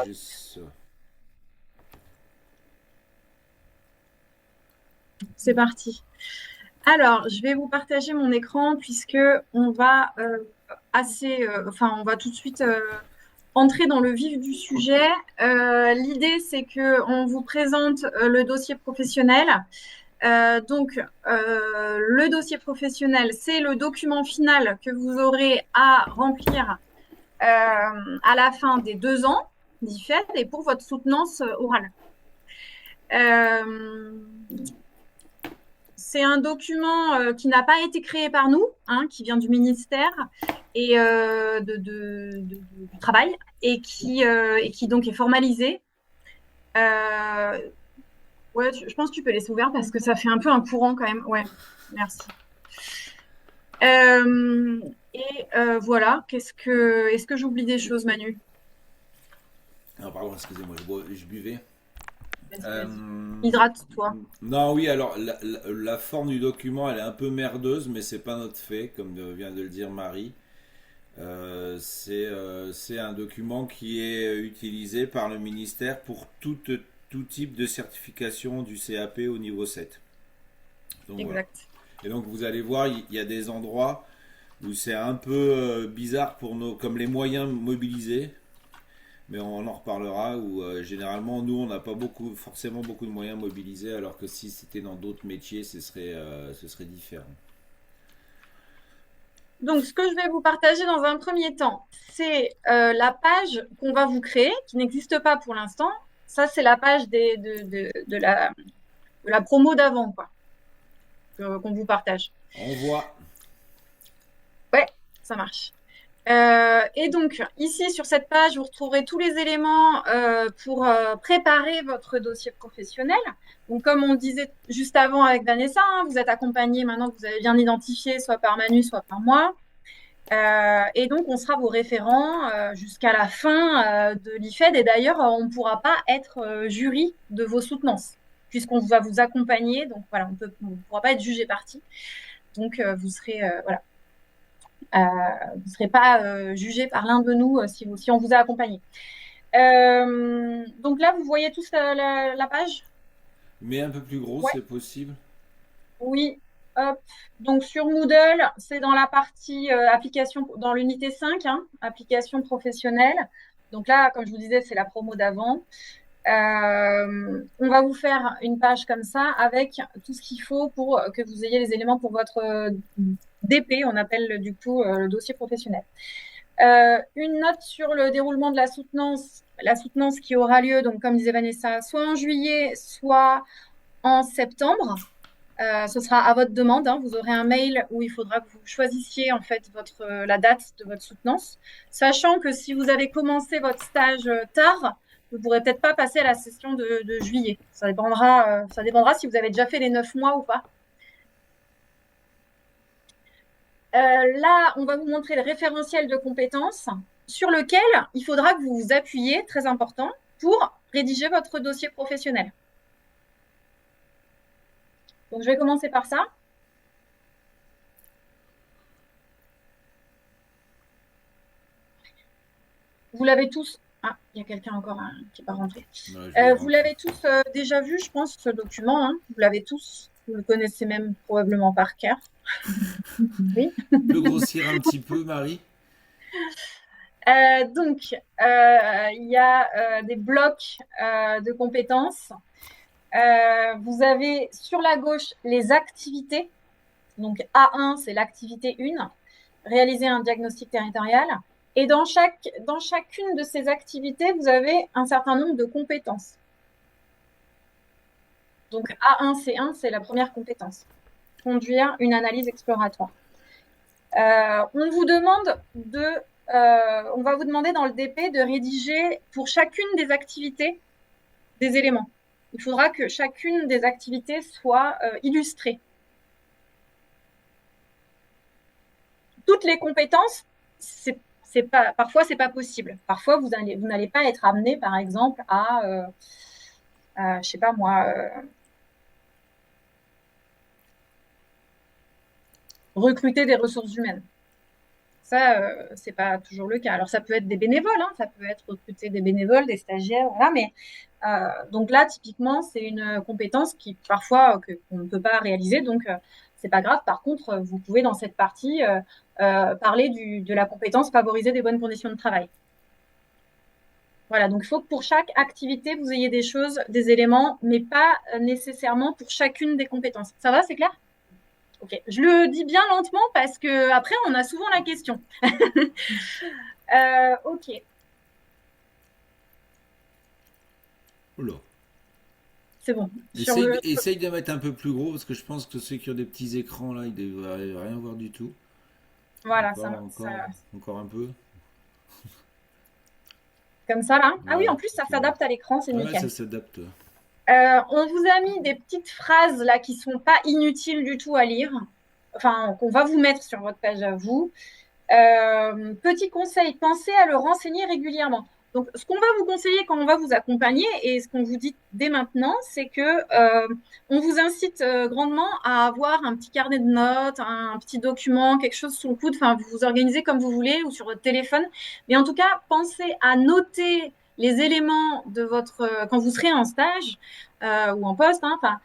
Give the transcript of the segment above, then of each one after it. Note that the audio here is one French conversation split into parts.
Juste... C'est parti. Alors, je vais vous partager mon écran puisque on va enfin, on va tout de suite entrer dans le vif du sujet. L'idée, c'est que on vous présente le dossier professionnel. Le dossier professionnel, c'est le document final que vous aurez à remplir à la fin des 2 ans d'IFED et pour votre soutenance orale. Euh, C'est un document qui n'a pas été créé par nous, hein, qui vient du ministère et du travail et qui donc est formalisé. Euh, ouais, je pense que tu peux laisser ouvert parce que ça fait un peu un courant quand même. Ouais, merci. Euh, voilà, est-ce que j'oublie des choses, Manu? Ah, pardon, excusez-moi, je buvais. Vas-y, Euh, vas-y. Hydrate-toi. non, oui, alors la forme du document, elle est un peu merdeuse, mais c'est pas notre fait, comme vient de le dire Marie. C'est un document qui est utilisé par le ministère pour tout type de certification du CAP au niveau 7. Donc voilà. Exact. Et donc vous allez voir, il y a des endroits où c'est un peu bizarre pour nos, comme les moyens mobilisés, mais on en reparlera. Où généralement nous on n'a pas forcément beaucoup de moyens mobilisés, alors que si c'était dans d'autres métiers, ce serait différent. Donc, ce que je vais vous partager dans un premier temps, c'est la page qu'on va vous créer, qui n'existe pas pour l'instant. Ça, c'est la page de la promo d'avant, quoi, qu'on vous partage. On voit. Ouais, ça marche. Et donc, ici, sur cette page, vous retrouverez tous les éléments pour préparer votre dossier professionnel. Donc, comme on disait juste avant avec Vanessa, hein, vous êtes accompagné maintenant que vous avez bien identifié, soit par Manu, soit par moi. Et donc, on sera vos référents jusqu'à la fin de l'IFED. Et d'ailleurs, on ne pourra pas être jury de vos soutenances, puisqu'on va vous accompagner. Donc, voilà, on ne pourra pas être jugé parti. Donc, voilà, vous ne serez pas jugé par l'un de nous si on vous a accompagné. Donc là, vous voyez tous la page? Mais un peu plus gros, Ouais, c'est possible. oui. Hop. Donc, sur Moodle, c'est dans la partie application, dans l'unité 5, hein, application professionnelle. Donc là, comme je vous disais, c'est la promo d'avant. On va vous faire une page comme ça avec tout ce qu'il faut pour que vous ayez les éléments pour votre DP, on appelle du coup le dossier professionnel. Une note sur le déroulement de la soutenance qui aura lieu, donc comme disait Vanessa, soit en juillet, soit en septembre. Ce sera à votre demande, hein. Vous aurez un mail où il faudra que vous choisissiez en fait la date de votre soutenance, sachant que si vous avez commencé votre stage tard, vous ne pourrez peut-être pas passer à la session de juillet. Ça dépendra si vous avez déjà fait les 9 mois ou pas. Là, on va vous montrer le référentiel de compétences sur lequel il faudra que vous vous appuyiez, très important, pour rédiger votre dossier professionnel. Donc, je vais commencer par ça. Vous l'avez tous. Ah, il y a quelqu'un encore qui n'est pas rentré. Ouais, je vais Vous rentrer. l'avez tous déjà vu, je pense, ce document, hein. Vous l'avez tous. Vous le connaissez même probablement par cœur. Oui. Tu peux grossir un petit peu, Marie? Il y a des blocs de compétences. Vous avez sur la gauche les activités. Donc A1, c'est l'activité 1, réaliser un diagnostic territorial. Et dans chacune de ces activités, vous avez un certain nombre de compétences. Donc A1, C1, c'est la première compétence. Conduire une analyse exploratoire. On va vous demander dans le DP de rédiger pour chacune des activités des éléments. Il faudra que chacune des activités soit illustrée. Toutes les compétences, parfois c'est pas possible. Parfois vous n'allez pas être amené, par exemple, je sais pas moi, recruter des ressources humaines. Ça, c'est pas toujours le cas. Alors, ça peut être des bénévoles, hein, ça peut être recruter des bénévoles, des stagiaires, voilà. Mais donc là, typiquement, c'est une compétence qui parfois qu'on ne peut pas réaliser, donc c'est pas grave. Par contre, vous pouvez dans cette partie parler de la compétence favoriser des bonnes conditions de travail. Voilà, donc il faut que pour chaque activité, vous ayez des choses, des éléments, mais pas nécessairement pour chacune des compétences. Ça va, c'est clair? Ok, je le dis bien lentement parce que après, on a souvent la question. Ok, Oula. c'est bon. Sur le... Essaye de mettre un peu plus gros parce que je pense que ceux qui ont des petits écrans là, ils devraient rien voir du tout. Voilà, Encore un peu. comme ça là. Ah oui, en Voilà. plus, ça s'adapte à l'écran, c'est Ouais, ça nickel. s'adapte. On vous a mis des petites phrases là qui sont pas inutiles du tout à lire. Enfin, qu'on va vous mettre sur votre page à vous. Petit conseil, pensez à le renseigner régulièrement. Donc, ce qu'on va vous conseiller quand on va vous accompagner et ce qu'on vous dit dès maintenant, c'est que on vous incite grandement à avoir un petit carnet de notes, un petit document, quelque chose sous le coude. Enfin, vous vous organisez comme vous voulez ou sur votre téléphone. Mais en tout cas, pensez à noter les éléments de votre quand vous serez en stage ou en poste. Hein, enfin,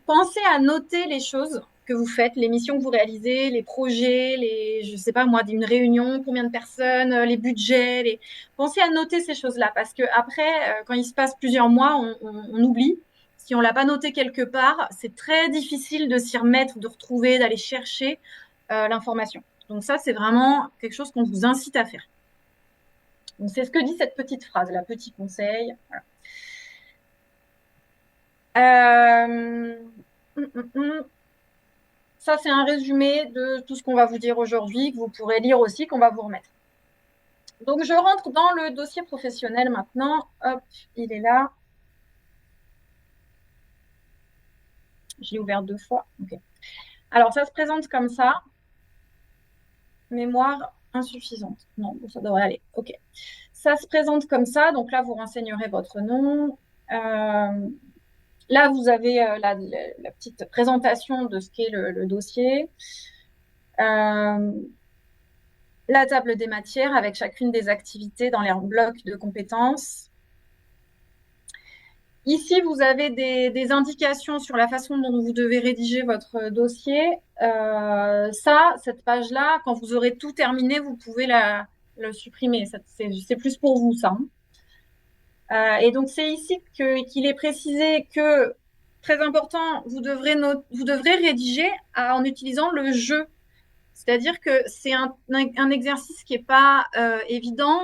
pensez à noter les choses que vous faites, les missions que vous réalisez, les projets, je sais pas moi, d'une réunion, combien de personnes, les budgets, pensez à noter ces choses-là parce que après, quand il se passe plusieurs mois, on oublie. Si on l'a pas noté quelque part, c'est très difficile de s'y remettre, de retrouver, d'aller chercher l'information. Donc ça, c'est vraiment quelque chose qu'on vous incite à faire. Donc c'est ce que dit cette petite phrase, la petit conseil. Voilà. Ça, c'est un résumé de tout ce qu'on va vous dire aujourd'hui, que vous pourrez lire aussi, qu'on va vous remettre. Donc, je rentre dans le dossier professionnel maintenant. Hop, il est là. Je l'ai ouvert 2 fois. Okay. Alors, ça se présente comme ça. Mémoire insuffisante. Non, ça devrait aller. OK. Ça se présente comme ça. Donc là, vous renseignerez votre nom. Là, vous avez la petite présentation de ce qu'est le dossier. La table des matières avec chacune des activités dans les blocs de compétences. Ici, vous avez des indications sur la façon dont vous devez rédiger votre dossier. Cette page-là, quand vous aurez tout terminé, vous pouvez le supprimer. C'est plus pour vous, ça. Et donc, c'est ici qu'il est précisé que, très important, vous devrez rédiger en utilisant le je. C'est-à-dire que c'est un exercice qui n'est pas évident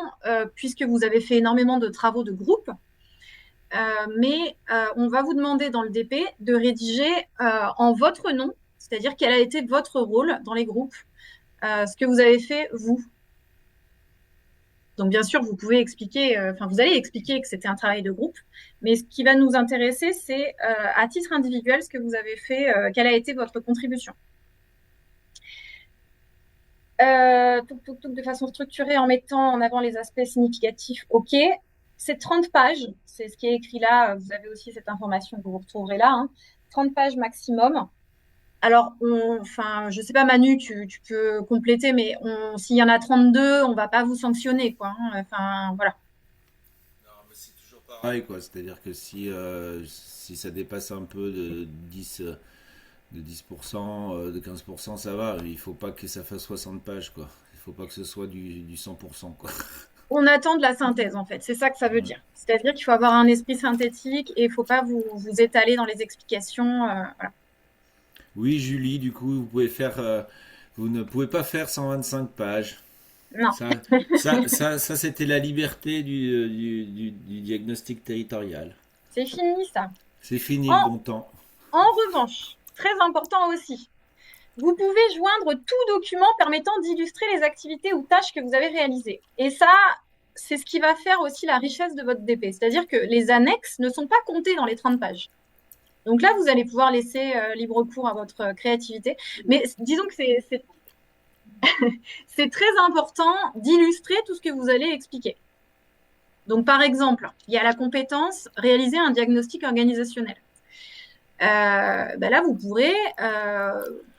puisque vous avez fait énormément de travaux de groupe. Mais on va vous demander dans le DP de rédiger en votre nom, c'est-à-dire quel a été votre rôle dans les groupes, ce que vous avez fait vous. Donc bien sûr, vous pouvez expliquer, vous allez expliquer que c'était un travail de groupe, mais ce qui va nous intéresser, c'est à titre individuel ce que vous avez fait, quelle a été votre contribution. De façon structurée en mettant en avant les aspects significatifs, ok. C'est 30 pages, c'est ce qui est écrit là. Vous avez aussi cette information que vous retrouverez là. Hein. 30 pages maximum. Alors, je sais pas, Manu, tu peux compléter, mais s'il y en a 32, on va pas vous sanctionner, quoi. Hein. Enfin, voilà. Non, mais c'est toujours pareil, quoi. C'est-à-dire que si ça dépasse un peu de 10%, de 15%, ça va. Il faut pas que ça fasse 60 pages, quoi. Il faut pas que ce soit du 100%, quoi. On attend de la synthèse, en fait. C'est ça que ça veut dire. C'est-à-dire qu'il faut avoir un esprit synthétique et il faut pas vous étaler dans les explications. Voilà. Oui, Julie, du coup, vous ne pouvez pas faire 125 pages. Non. Ça c'était la liberté du diagnostic territorial. C'est fini, ça. C'est fini le bon temps. En revanche, très important aussi, vous pouvez joindre tout document permettant d'illustrer les activités ou tâches que vous avez réalisées. Et ça, c'est ce qui va faire aussi la richesse de votre DP. C'est-à-dire que les annexes ne sont pas comptées dans les 30 pages. Donc là, vous allez pouvoir laisser libre cours à votre créativité. Mais disons que c'est très important d'illustrer tout ce que vous allez expliquer. Donc, par exemple, il y a la compétence réaliser un diagnostic organisationnel. Là, vous pourrez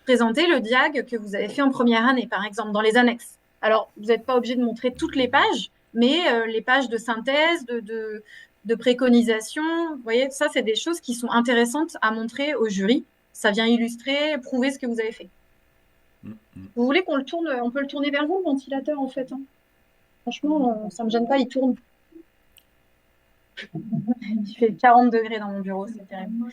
présenter le diag que vous avez fait en première année, par exemple, dans les annexes. Alors, vous n'êtes pas obligé de montrer toutes les pages, mais les pages de synthèse, de préconisation, vous voyez, ça, c'est des choses qui sont intéressantes à montrer au jury. Ça vient illustrer, prouver ce que vous avez fait. Vous voulez qu'on le tourne, on peut le tourner vers vous, le ventilateur, en fait. Hein. Franchement, ça ne me gêne pas, il tourne. Il fait 40 degrés dans mon bureau, c'est terrible.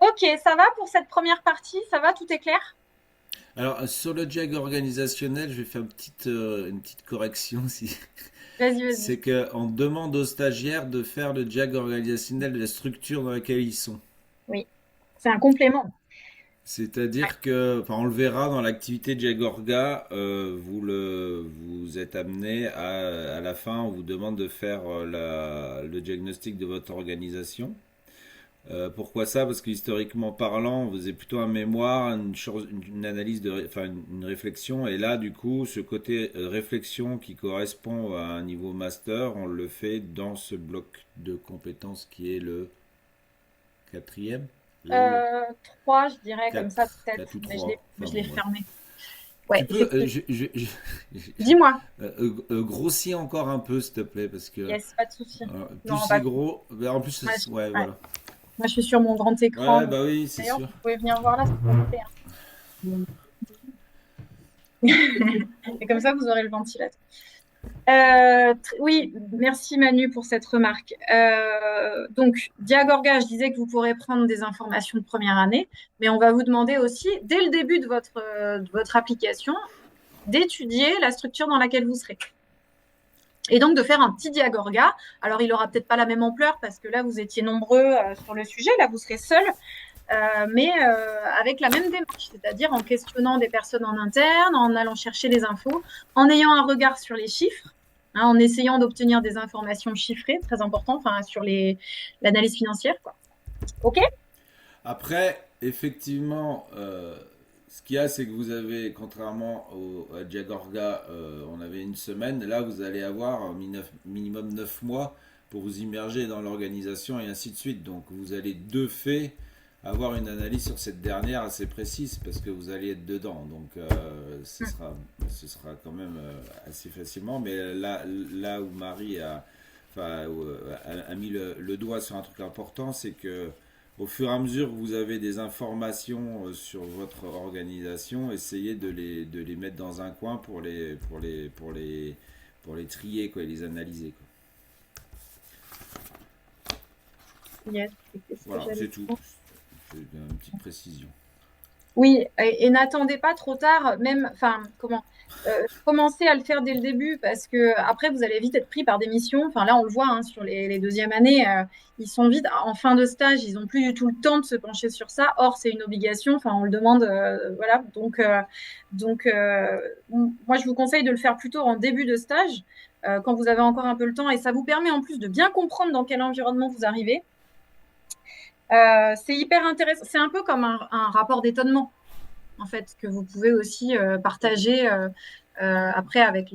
Ok, ça va pour cette première partie? Ça va, tout est clair? Alors, sur le JAG organisationnel, je vais faire une petite correction. Vas-y. C'est qu'on demande aux stagiaires de faire le JAG organisationnel de la structure dans laquelle ils sont. Oui, c'est un complément. C'est-à-dire que, enfin, on le verra dans l'activité Jagorga, vous êtes amené à la fin, on vous demande de faire le diagnostic de votre organisation. Pourquoi ça? Parce que historiquement parlant, on faisait plutôt un mémoire, une analyse enfin une réflexion, et là, du coup, ce côté réflexion qui correspond à un niveau master, on le fait dans ce bloc de compétences qui est le quatrième. 3, je dirais, comme ça, peut-être. 4 ou Mais 3. je l'ai fermé. Ouais, Tu peux, dis-moi. grossis encore un peu, s'il te plaît, parce que Yes, pas de souci. plus c'est gros, en plus, ouais, voilà. Moi, je suis sur mon grand écran. Ouais, bah oui, c'est sûr. Vous pouvez venir voir là, c'est pour vous Et comme ça, vous aurez le ventilateur. Oui, merci Manu pour cette remarque. Donc, Diagorga, je disais que vous pourrez prendre des informations de première année, mais on va vous demander aussi, dès le début de votre application, d'étudier la structure dans laquelle vous serez. Et donc de faire un petit Diagorga. Alors, il n'aura peut-être pas la même ampleur parce que là, vous étiez nombreux sur le sujet, là, vous serez seul. Mais avec la même démarche, c'est-à-dire en questionnant des personnes en interne, en allant chercher des infos, en ayant un regard sur les chiffres, hein, en essayant d'obtenir des informations chiffrées, très important, enfin sur l'analyse financière, quoi. Ok? Après, effectivement, ce qu'il y a, c'est que vous avez, contrairement à Diagorga, on avait une semaine, là vous allez avoir un minimum 9 mois pour vous immerger dans l'organisation et ainsi de suite. Donc vous allez de fait avoir une analyse sur cette dernière assez précise parce que vous allez être dedans. Donc ce sera quand même assez facilement. Mais là où Marie a mis le doigt sur un truc important, c'est que au fur et à mesure que vous avez des informations sur votre organisation, essayez de les mettre dans un coin pour les trier quoi, et les analyser. Quoi. Yes. Voilà, c'est tout. C'est une petite précision. Oui, et n'attendez pas trop tard, même, enfin, commencez à le faire dès le début parce que après vous allez vite être pris par des missions. Enfin là, on le voit hein, sur les deuxièmes années, ils sont vite en fin de stage, ils n'ont plus du tout le temps de se pencher sur ça. Or, c'est une obligation. Enfin, on le demande, voilà. Donc, moi, je vous conseille de le faire plutôt en début de stage, quand vous avez encore un peu le temps, et ça vous permet en plus de bien comprendre dans quel environnement vous arrivez. C'est hyper intéressant. C'est un peu comme un rapport d'étonnement, en fait, que vous pouvez aussi partager après avec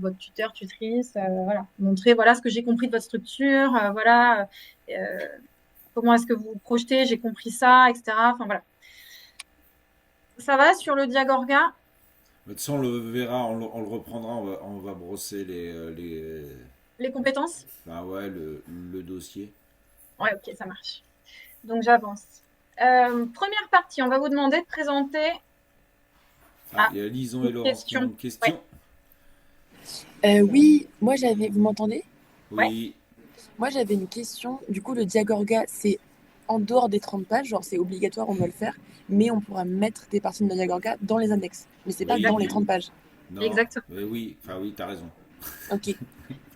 votre tuteur, tutrice. Voilà. Montrer voilà, ce que j'ai compris de votre structure. Voilà. Comment est-ce que vous vous projetez? J'ai compris ça, etc. Enfin, voilà. Ça va sur le Diagorga? De toute façon, on le verra, on le reprendra, on va brosser les compétences? Ben ouais, le dossier. Ouais, ok, ça marche. Donc j'avance. Première partie, on va vous demander de présenter. Il y a Lison et Laurence qui ont une question. Ouais. Oui, moi j'avais. Vous m'entendez? Oui. Ouais. Moi j'avais une question. Du coup, le Diagorga, c'est en dehors des 30 pages, genre c'est obligatoire, on doit le faire, mais on pourra mettre des parties de la Diagorga dans les annexes. Mais c'est pas dans les 30 pages. Non. Exactement. Oui, t'as raison. Ok.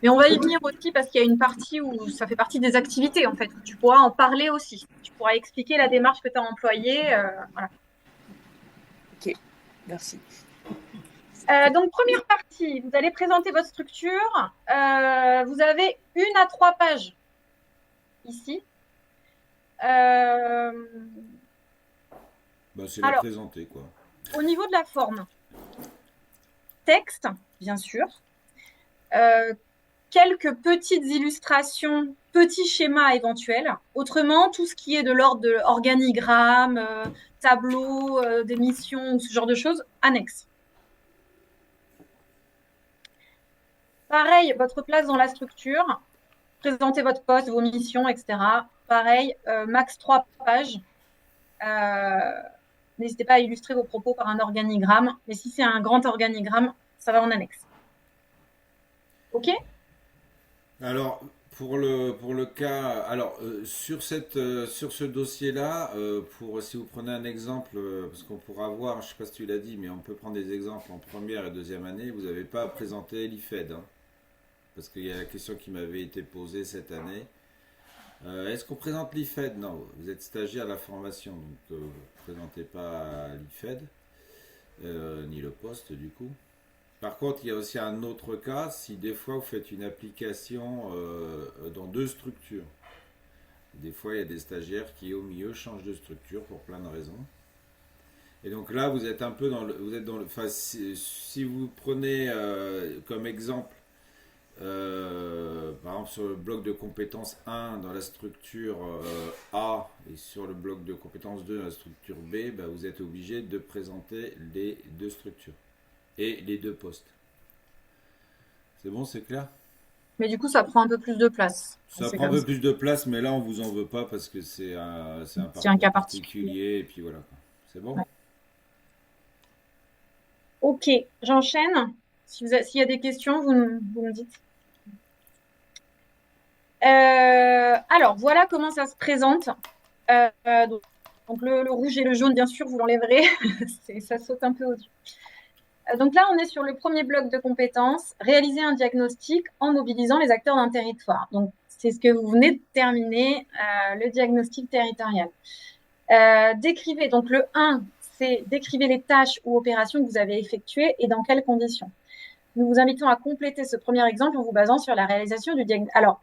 Mais on va y venir aussi parce qu'il y a une partie où ça fait partie des activités, en fait. Tu pourras en parler aussi. Tu pourras expliquer la démarche que tu as employée. Voilà. Ok, merci. Donc, première partie, vous allez présenter votre structure. Vous avez 1 à 3 pages ici. C'est la présenter, quoi. Au niveau de la forme, texte, bien sûr. quelques petites illustrations, petits schémas éventuels. Autrement, tout ce qui est de l'ordre de organigramme, tableau, d'émission, ce genre de choses, annexe. Pareil, votre place dans la structure, présentez votre poste, vos missions, etc. Pareil, max 3 pages. N'hésitez pas à illustrer vos propos par un organigramme. Mais si c'est un grand organigramme, ça va en annexe. OK? Alors, pour le cas, alors sur ce dossier-là, si vous prenez un exemple, parce qu'on pourra voir, je ne sais pas si tu l'as dit, mais on peut prendre des exemples en première et deuxième année, vous n'avez pas à présenter l'IFED, hein, parce qu'il y a la question qui m'avait été posée cette année. Est-ce qu'on présente l'IFED? Non, vous êtes stagiaire à la formation, donc vous ne présentez pas l'IFED, ni le poste du coup. Par contre, il y a aussi un autre cas, si des fois vous faites une application dans deux structures. Des fois, il y a des stagiaires qui, au milieu, changent de structure pour plein de raisons. Et donc là, vous êtes un peu enfin, si vous prenez comme exemple, par exemple, sur le bloc de compétences 1 dans la structure A et sur le bloc de compétences 2 dans la structure B, bah, vous êtes obligé de présenter les deux structures et les deux postes. C'est bon, c'est clair? Mais du coup, ça prend un peu plus de place. Ça C'est prend un comme peu ça. plus de place, mais là, on vous en veut pas parce que c'est un C'est un parcours cas particulier. particulier et puis voilà, quoi. C'est bon? Ouais. OK, j'enchaîne. S'il y a des questions, vous me dites. Alors, voilà comment ça se présente. Donc, le rouge et le jaune, bien sûr, vous l'enlèverez. Ça saute un peu au-dessus. Donc là, on est sur le premier bloc de compétences, réaliser un diagnostic en mobilisant les acteurs d'un territoire. Donc, c'est ce que vous venez de terminer, le diagnostic territorial. Décrivez, donc le 1, c'est décrivez les tâches ou opérations que vous avez effectuées et dans quelles conditions. Nous vous invitons à compléter ce premier exemple en vous basant sur la réalisation du diagnostic. Alors,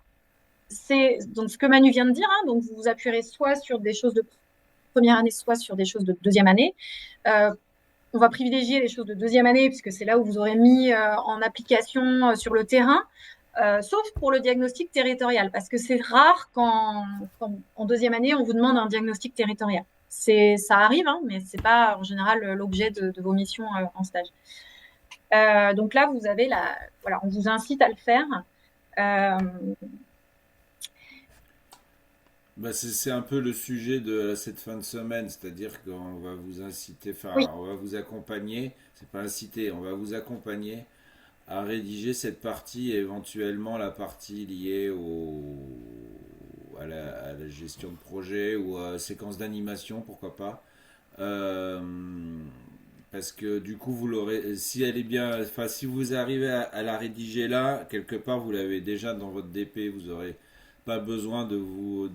c'est donc ce que Manu vient de dire, hein, donc vous vous appuierez soit sur des choses de première année, soit sur des choses de deuxième année. On va privilégier les choses de deuxième année puisque c'est là où vous aurez mis en application sur le terrain, sauf pour le diagnostic territorial, parce que c'est rare quand en deuxième année, on vous demande un diagnostic territorial. Ça arrive, hein, mais c'est pas en général l'objet de vos missions en stage. Donc là, vous avez voilà, on vous incite à le faire. Bah, c'est un peu le sujet de cette fin de semaine, c'est-à-dire qu'on va vous inciter, enfin, Oui, on va vous accompagner, c'est pas inciter, on va vous accompagner à rédiger cette partie et éventuellement la partie liée à la gestion de projet ou à séquence d'animation, pourquoi pas. Euh, Parce que du coup, vous l'aurez, si elle est bien, enfin, si vous arrivez à la rédiger là, quelque part, vous l'avez déjà dans votre DP, vous aurez pas besoin de vous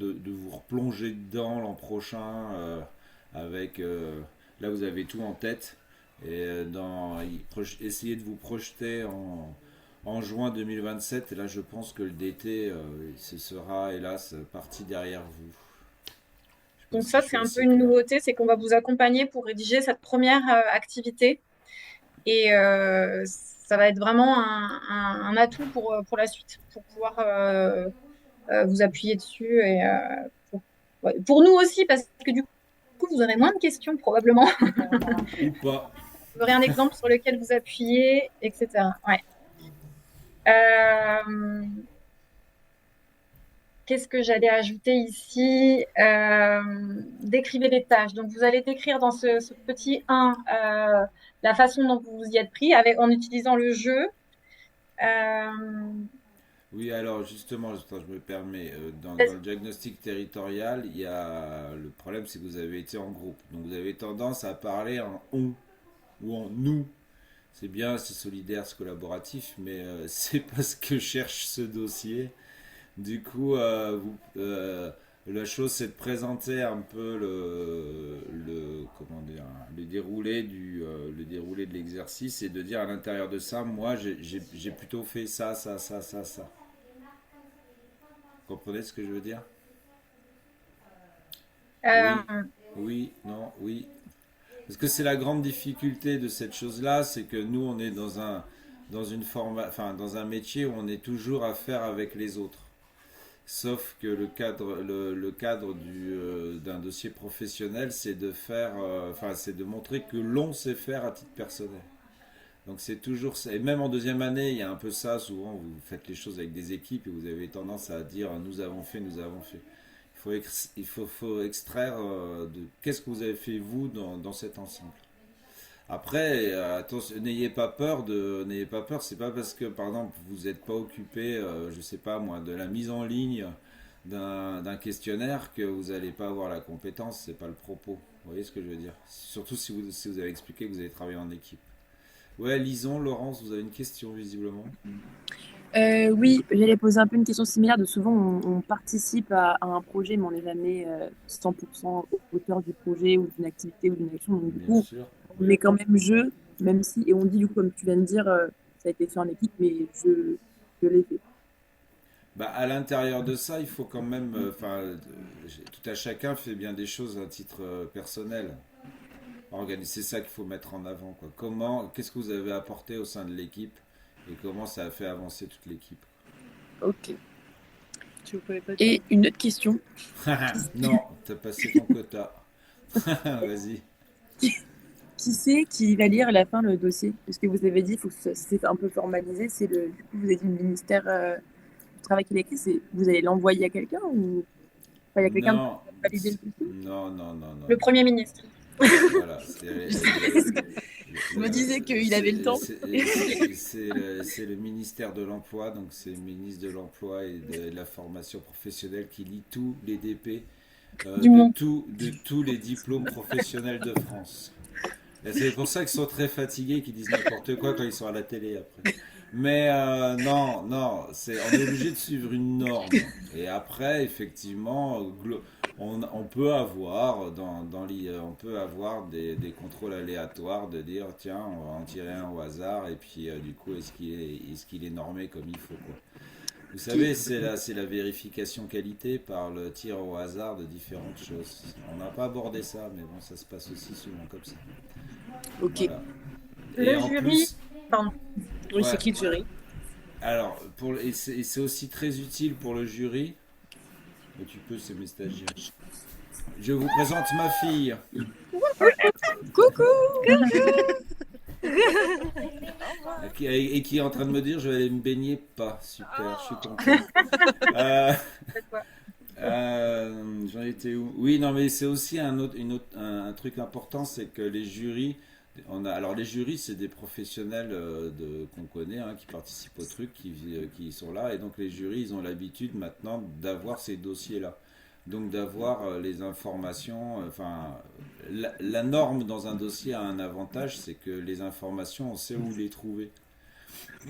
replonger dedans l'an prochain avec là vous avez tout en tête et essayez de vous projeter en juin 2027 et là je pense que le DT ce sera hélas parti derrière vous. Je sais pas donc si ça, je c'est suis un peu assez une clair. nouveauté, c'est qu'on va vous accompagner pour rédiger cette première activité. Et ça va être vraiment un atout pour la suite, pour pouvoir vous appuyer dessus. Et, pour, ouais, pour nous aussi, parce que du coup, vous aurez moins de questions probablement. Ou pas. Vous aurez un exemple sur lequel vous appuyez, etc. Ouais. Euh, Qu'est-ce que j'allais ajouter ici? Décrivez les tâches. Donc, vous allez décrire dans ce petit 1 la façon dont vous vous y êtes pris en utilisant le jeu. Euh, Oui, alors justement, attends, je me permets, dans est-ce- le diagnostic territorial, il y a le problème, c'est que vous avez été en groupe, donc vous avez tendance à parler en on ou en nous. C'est bien, c'est solidaire, c'est collaboratif, mais c'est pas ce que cherche ce dossier. Du coup, la chose, c'est de présenter un peu comment dire, le déroulé de l'exercice et de dire à l'intérieur de ça, moi, j'ai plutôt fait ça, ça, ça, ça, ça. Vous comprenez ce que je veux dire? Oui, euh, oui, non, oui. Parce que c'est la grande difficulté de cette chose-là, c'est que nous, on est dans dans un métier où on est toujours à faire avec les autres. Sauf que le cadre d'un dossier professionnel, c'est de faire, c'est de montrer que l'on sait faire à titre personnel. Donc c'est toujours ça. Et même en deuxième année, il y a un peu ça. Souvent, vous faites les choses avec des équipes et vous avez tendance à dire nous avons fait, nous avons fait. Faut extraire de qu'est-ce que vous avez fait vous dans cet ensemble. Après, attention, n'ayez pas peur. C'est pas parce que par exemple vous n'êtes pas occupé, je sais pas moi, de la mise en ligne d'un questionnaire que vous n'allez pas avoir la compétence. C'est pas le propos. Vous voyez ce que je veux dire? Surtout si vous avez expliqué que vous avez travaillé en équipe. Ouais, Lison, Laurence, vous avez une question visiblement. Oui, j'allais poser un peu une question similaire de souvent on participe à un projet mais on n'est jamais 100% auteur du projet ou d'une activité ou d'une action. Donc du Bien coup, sûr. on est quand même jeu, même si, et on dit du coup comme tu viens de dire, ça a été fait en équipe, mais je l'ai fait. Bah, à l'intérieur de ça, il faut quand même, tout à chacun fait bien des choses à titre personnel. C'est ça qu'il faut mettre en avant, quoi. Qu'est-ce que vous avez apporté au sein de l'équipe et comment ça a fait avancer toute l'équipe? Ok. Tu ne pouvais pas dire. Et une autre question. Non, t'as passé ton quota. Vas-y. Qui c'est qui va lire à la fin le dossier? Parce que vous avez dit, il faut que c'est un peu formalisé. C'est du coup, vous avez dit le ministère du Travail qui l'écrit. Vous allez l'envoyer à quelqu'un ou enfin, il y a quelqu'un Non, pour valider le dossier? non, non, non, non. Le Premier ministre. Voilà, Je me disais qu'il avait le temps. C'est le ministère de l'Emploi, donc c'est le ministre de l'Emploi et de la formation professionnelle qui lit tous les DP Du monde. de tous les diplômes professionnels de France. Et c'est pour ça qu'ils sont très fatigués, qu'ils disent n'importe quoi quand ils sont à la télé après. Mais non, non, on est obligé de suivre une norme. Et après, effectivement, on peut avoir on peut avoir des contrôles aléatoires de dire tiens, on va en tirer un au hasard et puis du coup est-ce qu'il est normé comme il faut, quoi. Vous savez, c'est la vérification qualité par le tir au hasard de différentes choses. On n'a pas abordé ça, mais bon, ça se passe aussi souvent comme ça. Ok. Voilà. Le Et en jury, plus, pardon. Oui, ouais, c'est qui le jury? alors, c'est aussi très utile pour le jury. Mais tu peux, c'est mes stagiaires. Je vous présente ma fille. Coucou. Et qui est en train de me dire je vais aller me baigner. Pas super, je suis content. Euh, J'en étais où? Oui, non, mais c'est aussi un truc important, c'est que les jurys, alors les jurys, c'est des professionnels qu'on connaît, hein, qui participent au truc, qui sont là, et donc les jurys, ils ont l'habitude maintenant d'avoir ces dossiers-là. Donc d'avoir les informations, la norme dans un dossier a un avantage, c'est que les informations, on sait où les trouver.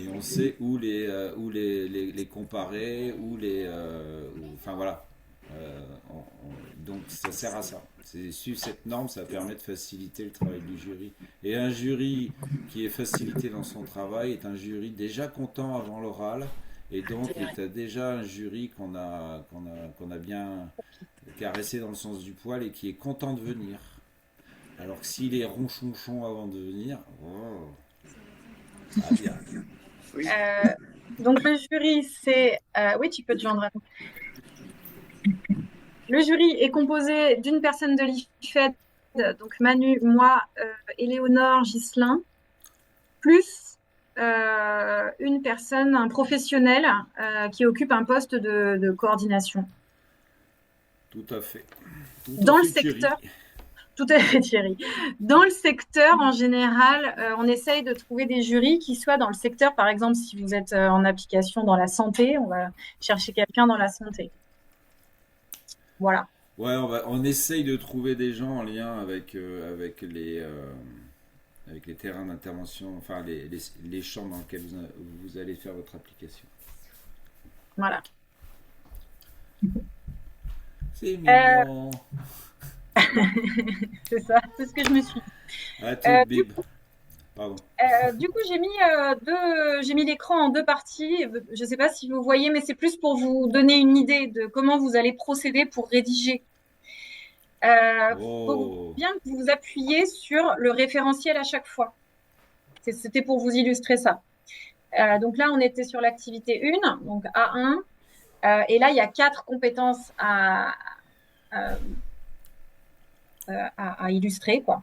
Et on sait où les comparer, enfin voilà. Donc ça sert à ça. Suivre cette norme, ça permet de faciliter le travail du jury. Et un jury qui est facilité dans son travail est un jury déjà content avant l'oral. Et donc il a déjà un jury qu'on a bien caressé dans le sens du poil et qui est content de venir. Alors que s'il est ronchonchon avant de venir, ah bien. Donc le jury, c'est... oui, tu peux te joindre à nous. Le jury est composé d'une personne de l'IFED, donc Manu, moi, Éléonore, Ghislain, plus une personne, un professionnel qui occupe un poste de coordination. Tout à fait. Dans le secteur, tout à fait Thierry. Dans le secteur, en général, on essaye de trouver des jurys qui soient dans le secteur. Par exemple, si vous êtes en application dans la santé, on va chercher quelqu'un dans la santé. Voilà. Ouais, on essaye de trouver des gens en lien avec les terrains d'intervention, enfin les champs dans lesquels vous allez faire votre application. Voilà. C'est mignon. C'est ça, c'est ce que je me suis dit. À tout, bib. Pardon. Du coup, j'ai mis l'écran en deux parties. Je ne sais pas si vous voyez, mais c'est plus pour vous donner une idée de comment vous allez procéder pour rédiger. Faut bien que vous appuyiez sur le référentiel à chaque fois. C'était pour vous illustrer ça. Donc là, on était sur l'activité 1, donc A1. Et là, il y a 4 compétences à illustrer, quoi.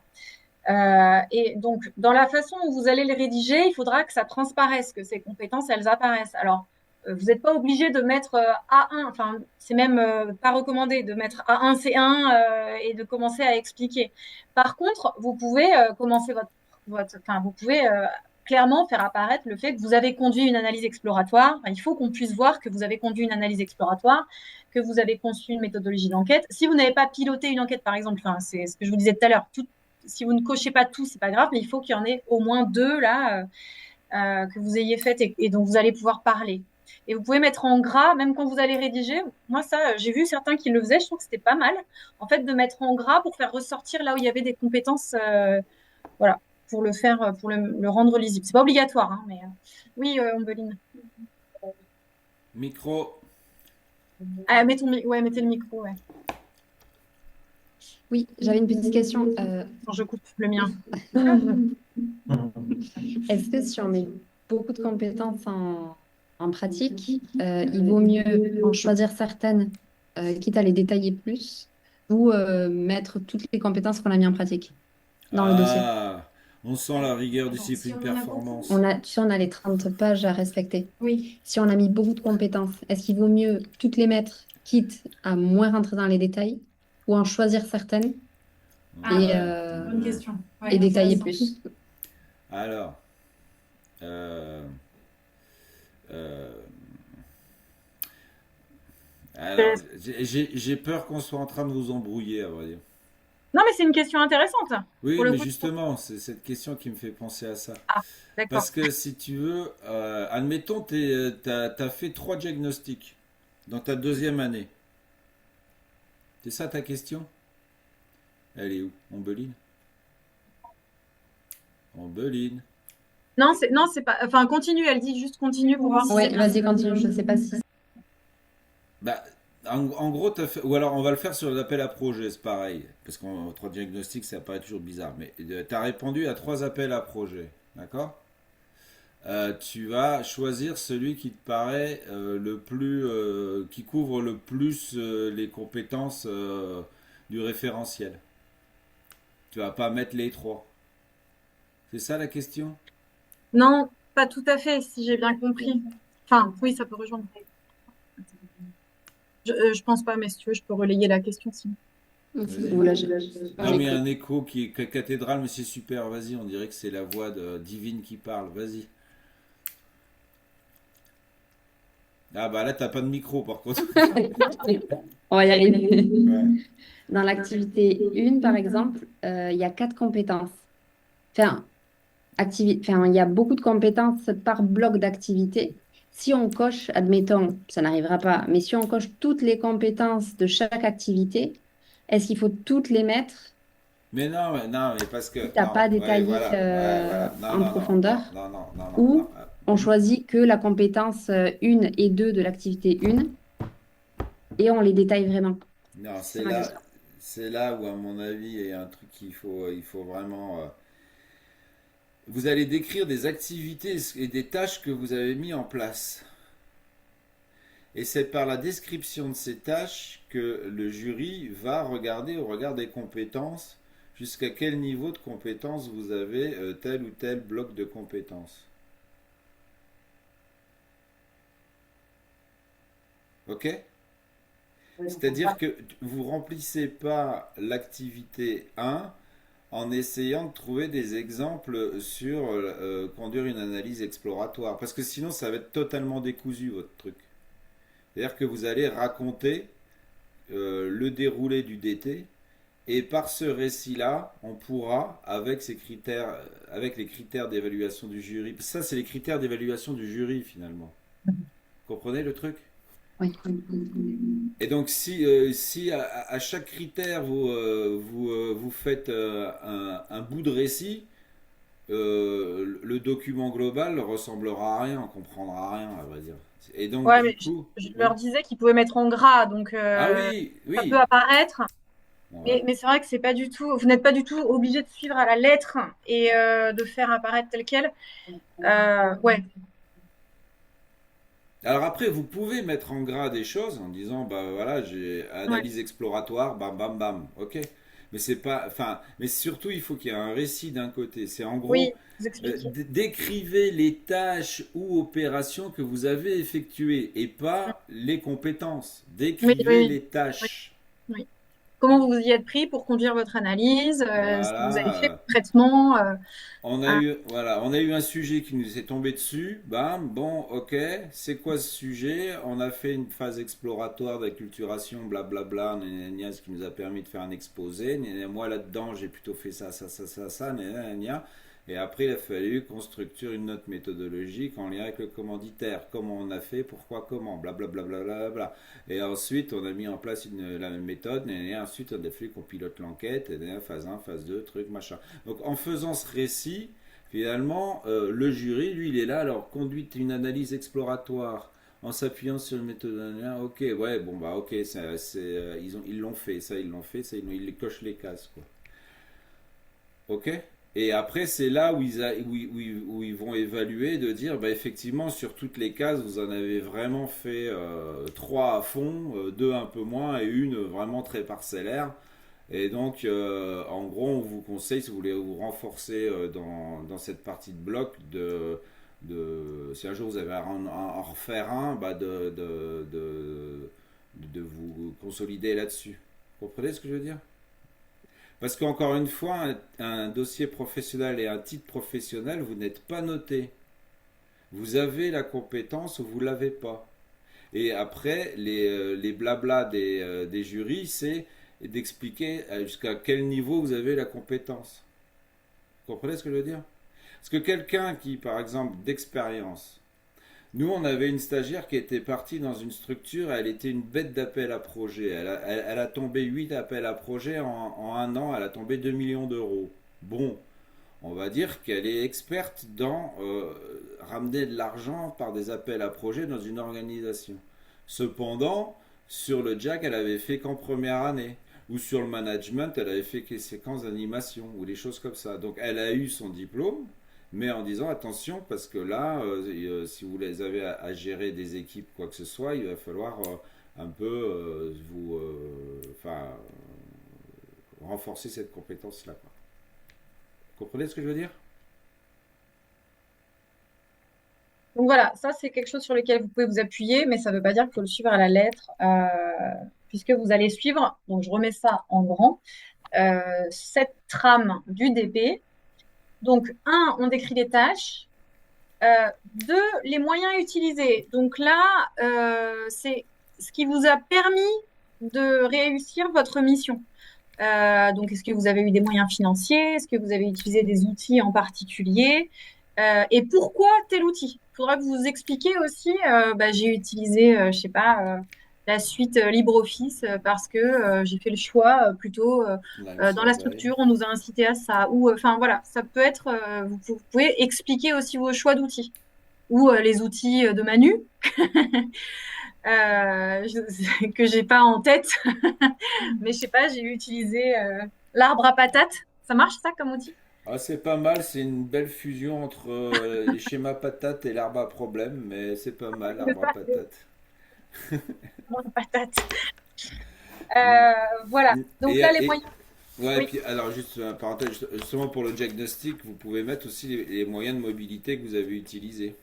Et donc, dans la façon dont vous allez les rédiger, il faudra que ça transparaisse, que ces compétences, elles apparaissent. Alors, vous n'êtes pas obligé de mettre A1, enfin, c'est même pas recommandé de mettre A1, C1 et de commencer à expliquer. Par contre, vous pouvez commencer vous pouvez clairement faire apparaître le fait que vous avez conduit une analyse exploratoire. Enfin, il faut qu'on puisse voir que vous avez conduit une analyse exploratoire, que vous avez conçu une méthodologie d'enquête. Si vous n'avez pas piloté une enquête, par exemple, enfin, c'est ce que je vous disais tout à l'heure, si vous ne cochez pas tout, c'est pas grave, mais il faut qu'il y en ait au moins 2 là que vous ayez faites et dont vous allez pouvoir parler. Et vous pouvez mettre en gras, même quand vous allez rédiger. Moi, ça, j'ai vu certains qui le faisaient, je trouve que c'était pas mal, en fait, de mettre en gras pour faire ressortir là où il y avait des compétences, voilà, pour le faire, pour le rendre lisible. C'est pas obligatoire, hein, mais oui, Ombeline. Micro. Ah, mettez le micro, ouais. Oui, j'avais une petite question. Quand je coupe le mien. Est-ce que si on met beaucoup de compétences en pratique, il vaut mieux en choisir certaines, quitte à les détailler plus, ou mettre toutes les compétences qu'on a mis en pratique dans le dossier? On sent la rigueur, Alors, si discipline, on en a performance. on a les 30 pages à respecter. Oui. Si on a mis beaucoup de compétences, est-ce qu'il vaut mieux toutes les mettre, quitte à moins rentrer dans les détails, ou en choisir certaines Bonne question. et détailler plus? Alors, j'ai peur qu'on soit en train de vous embrouiller, à vrai dire. Non, mais c'est une question intéressante. Oui, Pour le mais coup, justement, c'est cette question qui me fait penser à ça. D'accord. Parce que si tu veux, admettons, t'as fait 3 diagnostics dans ta 2e année. C'est ça ta question? Elle est où? Ombeline? Ombeline? Non, c'est pas. Enfin, continue. Elle dit juste continue pour voir si Oui, c'est bien. vas-y, continue. Je ne sais pas si. Bah, en gros, t'as fait, ou alors on va le faire sur l'appel à projet, c'est pareil. Parce qu'en 3 diagnostics, ça paraît toujours bizarre. Mais tu as répondu à 3 appels à projet. D'accord? Tu vas choisir celui qui te paraît le plus, qui couvre le plus les compétences du référentiel. Tu vas pas mettre les 3. C'est ça la question? Non, pas tout à fait, si j'ai bien compris. Enfin, oui, ça peut rejoindre. Je pense pas, mais si tu veux, je peux relayer la question sinon. Vas-y. Ou là, Non, mais il y a un écho qui est cathédrale, mais c'est super. Vas-y, on dirait que c'est la voix divine qui parle. Vas-y. Ah bah là, t'as pas de micro par contre. On va y arriver. Ouais. Dans l'activité 1, par exemple, il y a 4 compétences. Enfin, il y a beaucoup de compétences par bloc d'activité. Si on coche, admettons, ça n'arrivera pas, mais si on coche toutes les compétences de chaque activité, est-ce qu'il faut toutes les mettre Mais non, mais parce que. si tu n'as Non, pas ouais, détaillé voilà. Non, en non, profondeur? non. Ou on choisit que la compétence 1 et 2 de l'activité 1 et on les détaille vraiment? Non, C'est ma question. c'est là où, à mon avis, il y a un truc qu'il faut vraiment. Vous allez décrire des activités et des tâches que vous avez mis en place. Et c'est par la description de ces tâches que le jury va regarder au regard des compétences jusqu'à quel niveau de compétences vous avez tel ou tel bloc de compétences. Ok? C'est-à-dire que vous remplissez pas l'activité 1 en essayant de trouver des exemples sur conduire une analyse exploratoire. Parce que sinon, ça va être totalement décousu, votre truc. C'est-à-dire que vous allez raconter le déroulé du DT, et par ce récit-là, on pourra, avec ces critères, avec les critères d'évaluation du jury, ça c'est les critères d'évaluation du jury finalement. Vous comprenez le truc? Oui. Et donc si à chaque critère vous faites un bout de récit, le document global ne ressemblera à rien, on comprendra rien, à vrai dire. Et donc, Ouais, du mais coup, je leur disais qu'ils pouvaient mettre en gras, donc ah ça oui, peut apparaître. Bon, Mais c'est vrai que c'est pas du tout, vous n'êtes pas du tout obligé de suivre à la lettre et de faire apparaître tel quel. Ouais. Alors après, vous pouvez mettre en gras des choses en disant, bah voilà, j'ai Ouais. analyse exploratoire, bam bam bam, ok. Mais c'est pas, enfin, mais surtout, il faut qu'il y ait un récit d'un côté. C'est en Oui, gros, vous expliquez. décrivez les tâches ou opérations que vous avez effectuées et Mm. pas les compétences. Oui, Décrivez oui, les oui, tâches. oui. Comment vous y êtes pris pour conduire votre analyse, ce que vous avez fait Voilà. concrètement. On a Ah, eu, voilà, on a eu un sujet qui nous est tombé dessus. Bam, bon, ok. C'est quoi ce sujet? On a fait une phase exploratoire d'acculturation, blablabla, gna, gna, gna, ce qui nous a permis de faire un exposé. Gna, gna, moi là-dedans, j'ai plutôt fait ça, ça, ça, ça, ça, gna, gna, gna. Et après, il a fallu qu'on structure une note méthodologique en lien avec le commanditaire. Comment on a fait, pourquoi, comment, blablabla. Bla, bla, bla, bla. Et ensuite, on a mis en place la même méthode. Et ensuite, on a fallu qu'on pilote l'enquête. Et phase 1, phase 2, truc, machin. Donc en faisant ce récit, finalement, le jury, lui, il est là, alors conduite une analyse exploratoire en s'appuyant sur le méthodologie. Ok, ouais, bon bah ok, ils l'ont fait, ça ils l'ont fait, ça ils cochent les cases quoi. Ok. Et après, c'est là où où ils vont évaluer, de dire, bah, effectivement, sur toutes les cases, vous en avez vraiment fait trois à fond, deux un peu moins et une vraiment très parcellaire. Et donc, en gros, on vous conseille, si vous voulez vous renforcer dans cette partie de bloc, si un jour vous avez à en refaire un, bah de vous consolider là-dessus. Vous comprenez ce que je veux dire? Parce qu'encore une fois, un dossier professionnel et un titre professionnel, vous n'êtes pas noté. Vous avez la compétence ou vous ne l'avez pas. Et après, les blablas des jurys, c'est d'expliquer jusqu'à quel niveau vous avez la compétence. Vous comprenez ce que je veux dire? Parce que quelqu'un qui, par exemple, d'expérience, nous, on avait une stagiaire qui était partie dans une structure, elle était une bête d'appel à projet. Elle a tombé 8 appels à projet en un an, elle a tombé 2 millions d'euros. Bon, on va dire qu'elle est experte dans ramener de l'argent par des appels à projet dans une organisation. Cependant, sur le Jack, elle avait fait qu'en première année. Ou sur le management, elle avait fait que séquences d'animation ou des choses comme ça. Donc elle a eu son diplôme, mais en disant attention, parce que là, si vous les avez à gérer des équipes, quoi que ce soit, il va falloir un peu renforcer cette compétence-là. Quoi. Vous comprenez ce que je veux dire? donc voilà, ça c'est quelque chose sur lequel vous pouvez vous appuyer, mais ça ne veut pas dire qu'il faut le suivre à la lettre, puisque vous allez suivre, donc je remets ça en grand, cette trame du DP. Donc, un, on décrit les tâches. Deux, les moyens utilisés. Donc là, c'est ce qui vous a permis de réussir votre mission. Donc, est-ce que vous avez eu des moyens financiers? Est-ce que vous avez utilisé des outils en particulier? Et pourquoi tel outil? Il faudra que vous expliquiez aussi, bah, j'ai utilisé, je sais pas, la suite LibreOffice parce que j'ai fait le choix plutôt Lime dans la Survey. structure, on nous a incité à ça. Ou, enfin voilà, ça peut être, vous pouvez expliquer aussi vos choix d'outils ou les outils de Manu que j'ai pas en tête, mais je sais pas, j'ai utilisé l'arbre à patates. Ça marche ça comme outil? Ah, c'est pas mal, c'est une belle fusion entre les schémas patates et l'arbre à problème, mais c'est pas mal, C'est l'arbre à ça, patates. l'arbre à patates. Mm. Voilà. Donc là, les Et, moyens. ouais, et Oui, puis alors juste un parenthèse, justement pour le diagnostic, vous pouvez mettre aussi les moyens de mobilité que vous avez utilisés.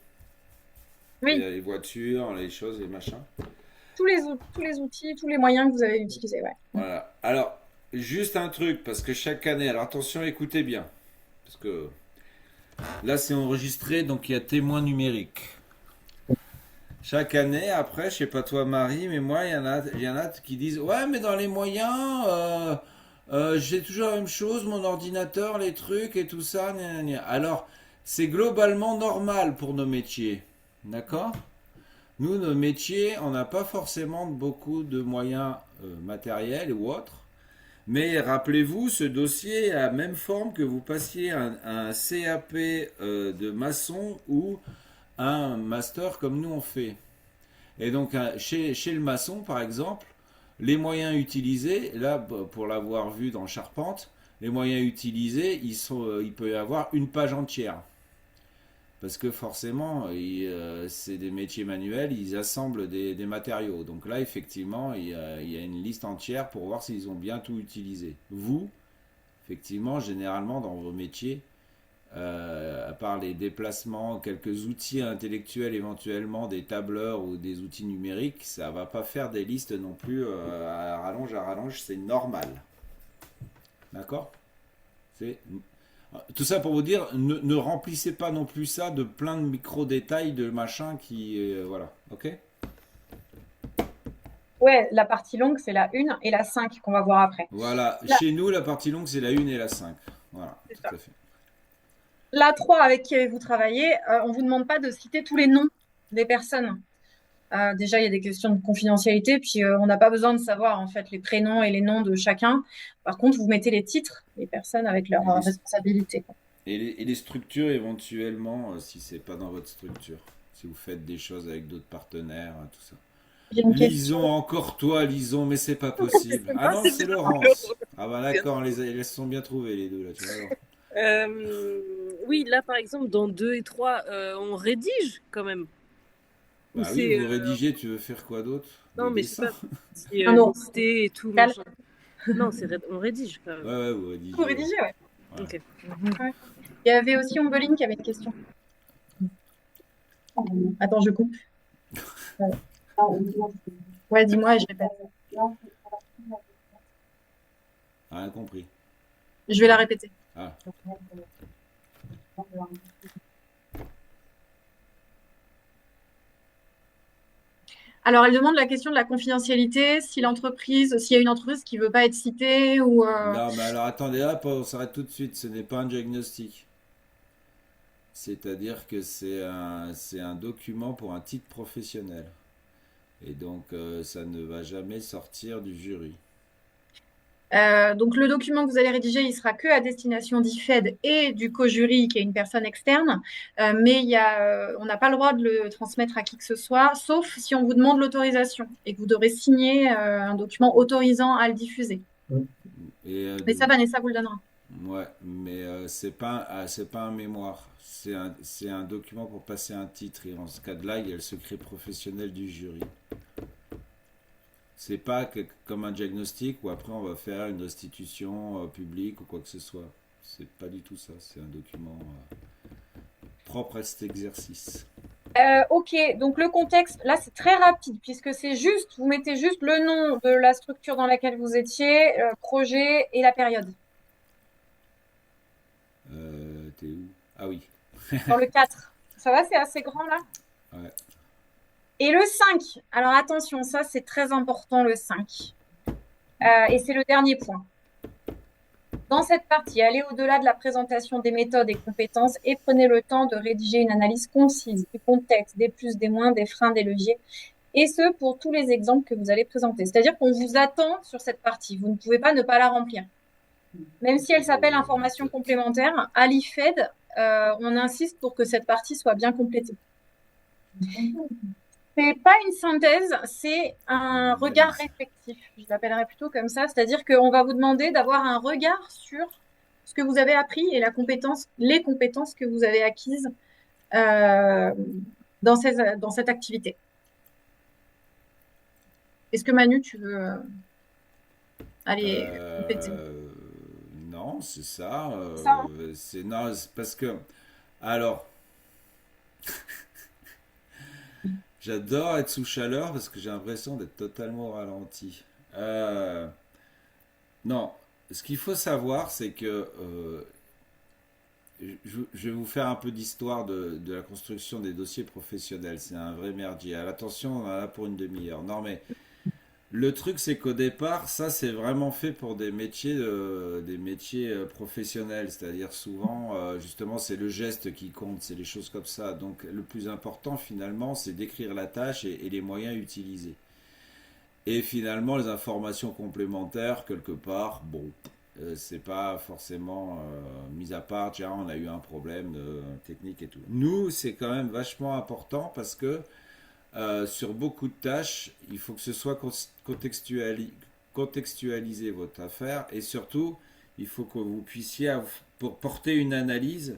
oui. Les voitures, les choses, les machins. Tous les outils, tous les moyens que vous avez utilisés, ouais. Voilà. Alors, juste un truc, parce que chaque année, alors attention, écoutez bien, parce que là c'est enregistré, donc il y a témoin numérique. Chaque année, après, je sais pas toi Marie, mais moi, il y en a qui disent, ouais, mais dans les moyens, j'ai toujours la même chose, mon ordinateur, les trucs et tout ça. Gna, gna, gna. Alors, c'est globalement normal pour nos métiers. D'accord? Nous, nos métiers, on n'a pas forcément beaucoup de moyens matériels ou autres. Mais rappelez-vous, ce dossier a la même forme que vous passiez un CAP de maçon ou un master comme nous on fait. Et donc chez le maçon par exemple, les moyens utilisés, là pour l'avoir vu dans Charpente, les moyens utilisés, il peut y avoir une page entière. Parce que forcément, c'est des métiers manuels, ils assemblent des matériaux. Donc là, effectivement, il y a une liste entière pour voir s'ils ont bien tout utilisé. Vous, effectivement, généralement, dans vos métiers, à part les déplacements, quelques outils intellectuels éventuellement, des tableurs ou des outils numériques, ça va pas faire des listes non plus à rallonge, c'est normal. D'accord? Tout ça pour vous dire, ne remplissez pas non plus ça de plein de micro-détails, de machin qui... voilà, ok? Ouais, la partie longue, c'est la 1 et la 5 qu'on va voir après. Voilà, La, chez nous, la partie longue, c'est la 1 et la 5. Voilà, c'est ça. tout à fait. La 3 avec qui vous travaillez, on ne vous demande pas de citer tous les noms des personnes. Déjà, il y a des questions de confidentialité, puis on n'a pas besoin de savoir en fait les prénoms et les noms de chacun. Par contre, vous mettez les titres des personnes avec leurs Et les, responsabilités. et les structures éventuellement, si c'est pas dans votre structure, si vous faites des choses avec d'autres partenaires, tout ça. J'ai une question. Lison, encore toi, Lison, mais c'est pas possible. Ah non, c'est Laurence. Ah bah d'accord, elles se sont bien trouvées les deux là, tu vois. Oui, là par exemple, dans 2 et 3, on rédige quand même. Ou Bah oui, c'est. vous rédigez, tu veux faire quoi d'autre? Non, Des mais je sais dessins? pas. C'est Ah non, listé et tout, Cal- machin. Non, on rédige quand même. Ouais, vous rédigez. vous rédigez, ouais. Voilà. Ok. Ouais. Il y avait aussi Ombeline qui avait une question. Attends, je coupe. Ouais, dis-moi et je répète. Rien compris. Je vais la répéter. Ah. Alors, elle demande la question de la confidentialité, s'il y a une entreprise qui ne veut pas être citée ou... Non, mais alors attendez, hop, on s'arrête tout de suite. Ce n'est pas un diagnostic. C'est-à-dire que c'est un document pour un titre professionnel. Et donc, ça ne va jamais sortir du jury. Donc, le document que vous allez rédiger, il sera que à destination d'IFED et du co-jury, qui est une personne externe. Mais on n'a pas le droit de le transmettre à qui que ce soit, sauf si on vous demande l'autorisation et que vous devrez signer un document autorisant à le diffuser. Mais ça, Vanessa vous le donnera. Ouais, mais c'est pas un mémoire. C'est un document pour passer un titre. Et en ce cas-là, il y a le secret professionnel du jury. C'est pas comme un diagnostic où après on va faire une restitution publique ou quoi que ce soit. C'est pas du tout ça. C'est un document propre à cet exercice. Ok, donc le contexte, là c'est très rapide puisque c'est juste, vous mettez juste le nom de la structure dans laquelle vous étiez, projet et la période. T'es où? Ah oui. Dans le 4. Ça va, c'est assez grand là? Ouais. Et le 5, alors attention, ça c'est très important le 5. Et c'est le dernier point. Dans cette partie, allez au-delà de la présentation des méthodes et compétences et prenez le temps de rédiger une analyse concise du contexte, des plus, des moins, des freins, des leviers, et ce pour tous les exemples que vous allez présenter. C'est-à-dire qu'on vous attend sur cette partie. Vous ne pouvez pas ne pas la remplir. Même si elle s'appelle information complémentaire, à l'IFED, on insiste pour que cette partie soit bien complétée. C'est pas une synthèse, c'est un regard réflexif. Je l'appellerais plutôt comme ça. C'est-à-dire qu'on va vous demander d'avoir un regard sur ce que vous avez appris et les compétences que vous avez acquises dans cette activité. Est-ce que Manu, tu veux aller compléter? Non, c'est ça. Ça, hein. Non, c'est parce que. Alors. J'adore être sous chaleur parce que j'ai l'impression d'être totalement au ralenti. Non, ce qu'il faut savoir, c'est que je vais vous faire un peu d'histoire de la construction des dossiers professionnels. C'est un vrai merdier. Attention, on en a pour une demi-heure. Non, mais le truc, c'est qu'au départ, ça, c'est vraiment fait pour des métiers professionnels. C'est-à-dire souvent, justement, c'est le geste qui compte, c'est les choses comme ça. Donc, le plus important, finalement, c'est d'écrire la tâche et les moyens utilisés. Et finalement, les informations complémentaires, quelque part, bon, c'est pas forcément mis à part, tiens, on a eu un problème technique et tout. Nous, c'est quand même vachement important parce que sur beaucoup de tâches, il faut que ce soit contextualisé votre affaire et surtout, il faut que vous puissiez pour porter une analyse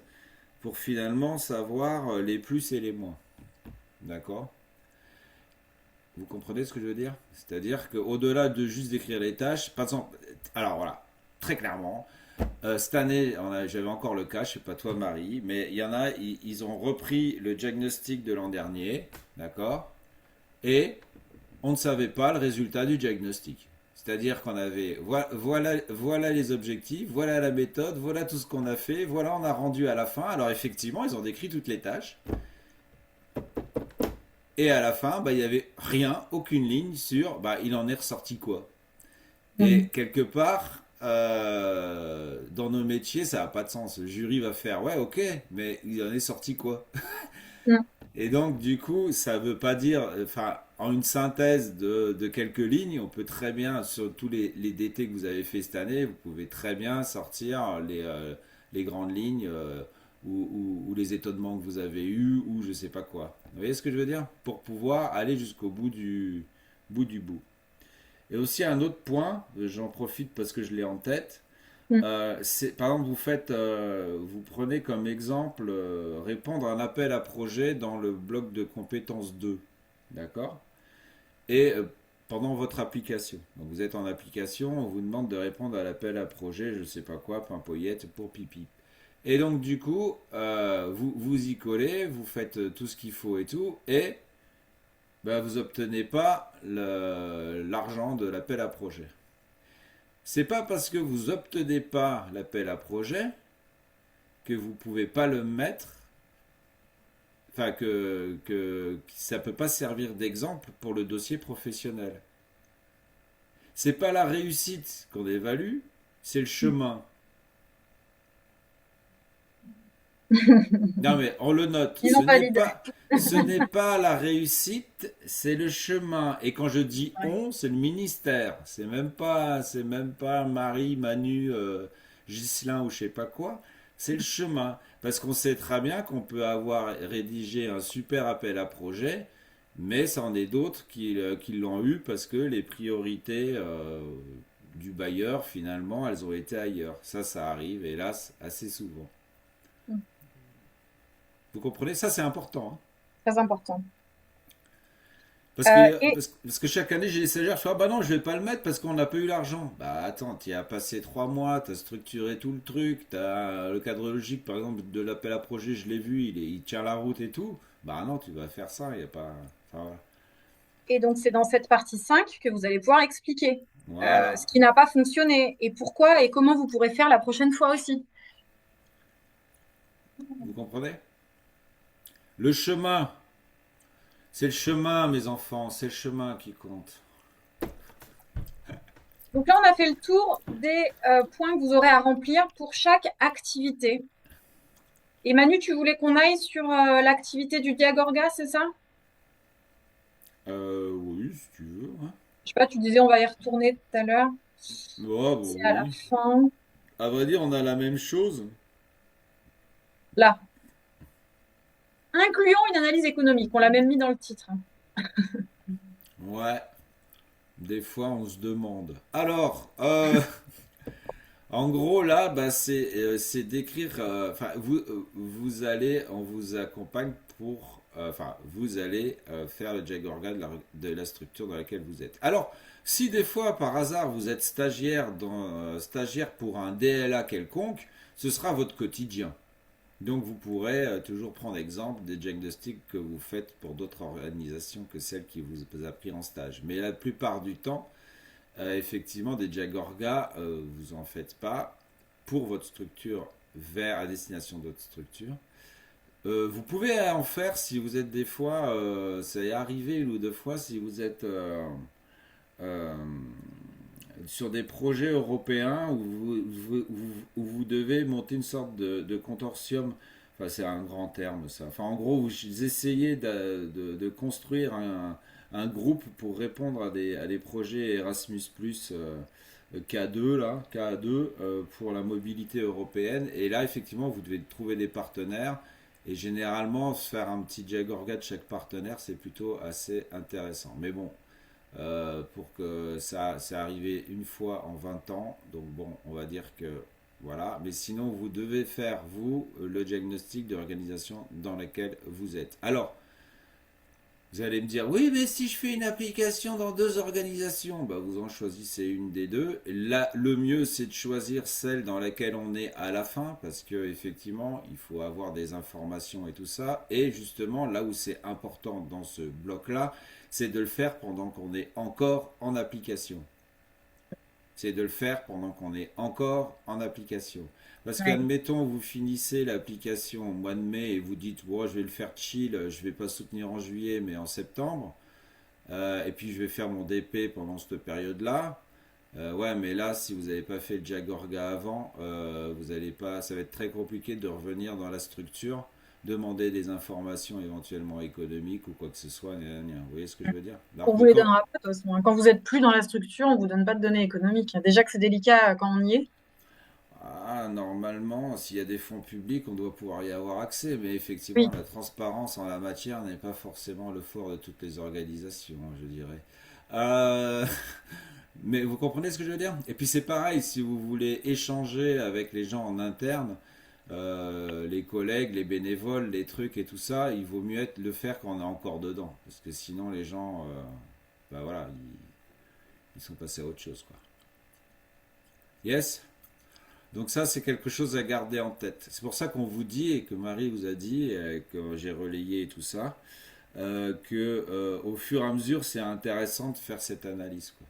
pour finalement savoir les plus et les moins. D'accord? Vous comprenez ce que je veux dire? C'est-à-dire qu'au-delà de juste décrire les tâches, par exemple, alors voilà, très clairement, cette année, j'avais encore le cas, je sais pas toi Marie, mais il y en a, ils ont repris le diagnostic de l'an dernier, d'accord? Et on ne savait pas le résultat du diagnostic. C'est-à-dire qu'on avait, voilà les objectifs, voilà la méthode, voilà tout ce qu'on a fait, voilà on a rendu à la fin. Alors effectivement, ils ont décrit toutes les tâches. Et à la fin, bah, il n'y avait rien, aucune ligne sur bah, il en est ressorti quoi. Et quelque part, dans nos métiers, ça n'a pas de sens. Le jury va faire ouais, ok, mais il en est sorti quoi. Mm. Et donc, du coup, ça veut pas dire, enfin, en une synthèse de quelques lignes, on peut très bien, sur tous les DT que vous avez fait cette année, vous pouvez très bien sortir les grandes lignes ou les étonnements que vous avez eus ou je sais pas quoi. Vous voyez ce que je veux dire? Pour pouvoir aller jusqu'au bout du bout. Et aussi un autre point, j'en profite parce que je l'ai en tête. Mm. Par exemple, vous prenez comme exemple répondre à un appel à projet dans le bloc de compétences 2. D'accord? Et pendant votre application. Donc vous êtes en application, on vous demande de répondre à l'appel à projet, je sais pas quoi, pimpoyette pour pipi. Et donc du coup, vous y collez, vous faites tout ce qu'il faut et tout, et ben, vous obtenez pas l'argent de l'appel à projet. C'est pas parce que vous obtenez pas l'appel à projet que vous pouvez pas le mettre, enfin que ça peut pas servir d'exemple pour le dossier professionnel. C'est pas la réussite qu'on évalue, c'est le chemin. Non mais on le note. Ils ont validé. Ce n'est pas la réussite, c'est le chemin. Et quand je dis Ouais. on, c'est le ministère. C'est même pas Marie, Manu, Ghislain ou je sais pas quoi. C'est le chemin. Parce qu'on sait très bien qu'on peut avoir rédigé un super appel à projet, mais c'en est d'autres qui l'ont eu parce que les priorités du bailleur, finalement, elles ont été ailleurs. Ça arrive, hélas, assez souvent. Mm. Vous comprenez? Ça, c'est important. Hein. Très important. Et Parce que chaque année, j'ai des stagiaires qui font ah bah non, je vais pas le mettre parce qu'on n'a pas eu l'argent. Bah attends, tu y as passé 3 mois, tu as structuré tout le truc, tu as le cadre logique, par exemple, de l'appel à projet, je l'ai vu, il tient la route et tout. Bah non, tu vas faire ça, il n'y a pas. Enfin, voilà. Et donc, c'est dans cette partie 5 que vous allez pouvoir expliquer Voilà. ce qui n'a pas fonctionné et pourquoi et comment vous pourrez faire la prochaine fois aussi. Vous comprenez? Le chemin, c'est le chemin, mes enfants, c'est le chemin qui compte. Donc là, on a fait le tour des points que vous aurez à remplir pour chaque activité. Et Manu, tu voulais qu'on aille sur l'activité du Diagorga, c'est ça? Oui, si tu veux. Hein. Je sais pas, tu disais on va y retourner tout à l'heure. Oh, bah C'est à la oui. fin. À vrai dire, on a la même chose. Là. Incluant une analyse économique. On l'a même mis dans le titre. Ouais. Des fois, on se demande. Alors, en gros, là, bah, c'est d'écrire. Enfin, on vous accompagne pour. Enfin, vous allez faire le Jagorga de la structure dans laquelle vous êtes. Alors, si des fois, par hasard, vous êtes stagiaire pour un DLA quelconque, ce sera votre quotidien. Donc, vous pourrez toujours prendre exemple des diagnostics que vous faites pour d'autres organisations que celles qui vous a pris en stage. Mais la plupart du temps, effectivement, des Jagorga, vous en faites pas pour votre structure à destination de votre structure. Vous pouvez en faire si vous êtes des fois, ça est arrivé une ou deux fois, si vous êtes euh, sur des projets européens où vous devez monter une sorte de consortium. Enfin, c'est un grand terme ça. Enfin, en gros, vous essayez de construire un groupe pour répondre à des projets Erasmus+, K2, là, K2 pour la mobilité européenne. Et là, effectivement, vous devez trouver des partenaires. Et généralement, faire un petit Jagorga de chaque partenaire, c'est plutôt assez intéressant. Mais bon, pour que ça, c'est arrivé une fois en 20 ans. Donc bon, on va dire que Voilà. Mais sinon, vous devez faire, vous, le diagnostic de l'organisation dans laquelle vous êtes. Alors, vous allez me dire, oui, mais si je fais une application dans 2 organisations, bah, vous en choisissez une des deux. Là, le mieux, c'est de choisir celle dans laquelle on est à la fin, parce que effectivement, il faut avoir des informations et tout ça. Et justement, là où c'est important dans ce bloc-là, c'est de le faire pendant qu'on est encore en application. C'est de le faire pendant qu'on est encore en application. Parce Ouais. qu'admettons, vous finissez l'application au mois de mai et vous dites, oh, je vais le faire chill, je vais pas soutenir en juillet, mais en septembre. Et puis je vais faire mon DP pendant cette période-là. Ouais, mais là, si vous n'avez pas fait le Jagorga avant, vous allez pas, ça va être très compliqué de revenir dans la structure, demander des informations éventuellement économiques ou quoi que ce soit. Gna, gna, gna. Vous voyez ce que je veux dire? Alors On que vous les quand, donnera pas de toute façon, hein. Quand vous êtes plus dans la structure, on vous donne pas de données économiques. Déjà que c'est délicat quand on y est. normalement, s'il y a des fonds publics, on doit pouvoir y avoir accès, mais effectivement, Oui. la transparence en la matière n'est pas forcément le fort de toutes les organisations, je dirais. Euh, mais vous comprenez ce que je veux dire? Et puis c'est pareil, si vous voulez échanger avec les gens en interne, les collègues, les bénévoles, les trucs et tout ça, il vaut mieux le faire quand on est encore dedans, parce que sinon les gens, bah voilà, ils sont passés à autre chose, quoi. Yes? Donc ça, c'est quelque chose à garder en tête. C'est pour ça qu'on vous dit, et que Marie vous a dit, et que j'ai relayé et tout ça, que au fur et à mesure, c'est intéressant de faire cette analyse, quoi.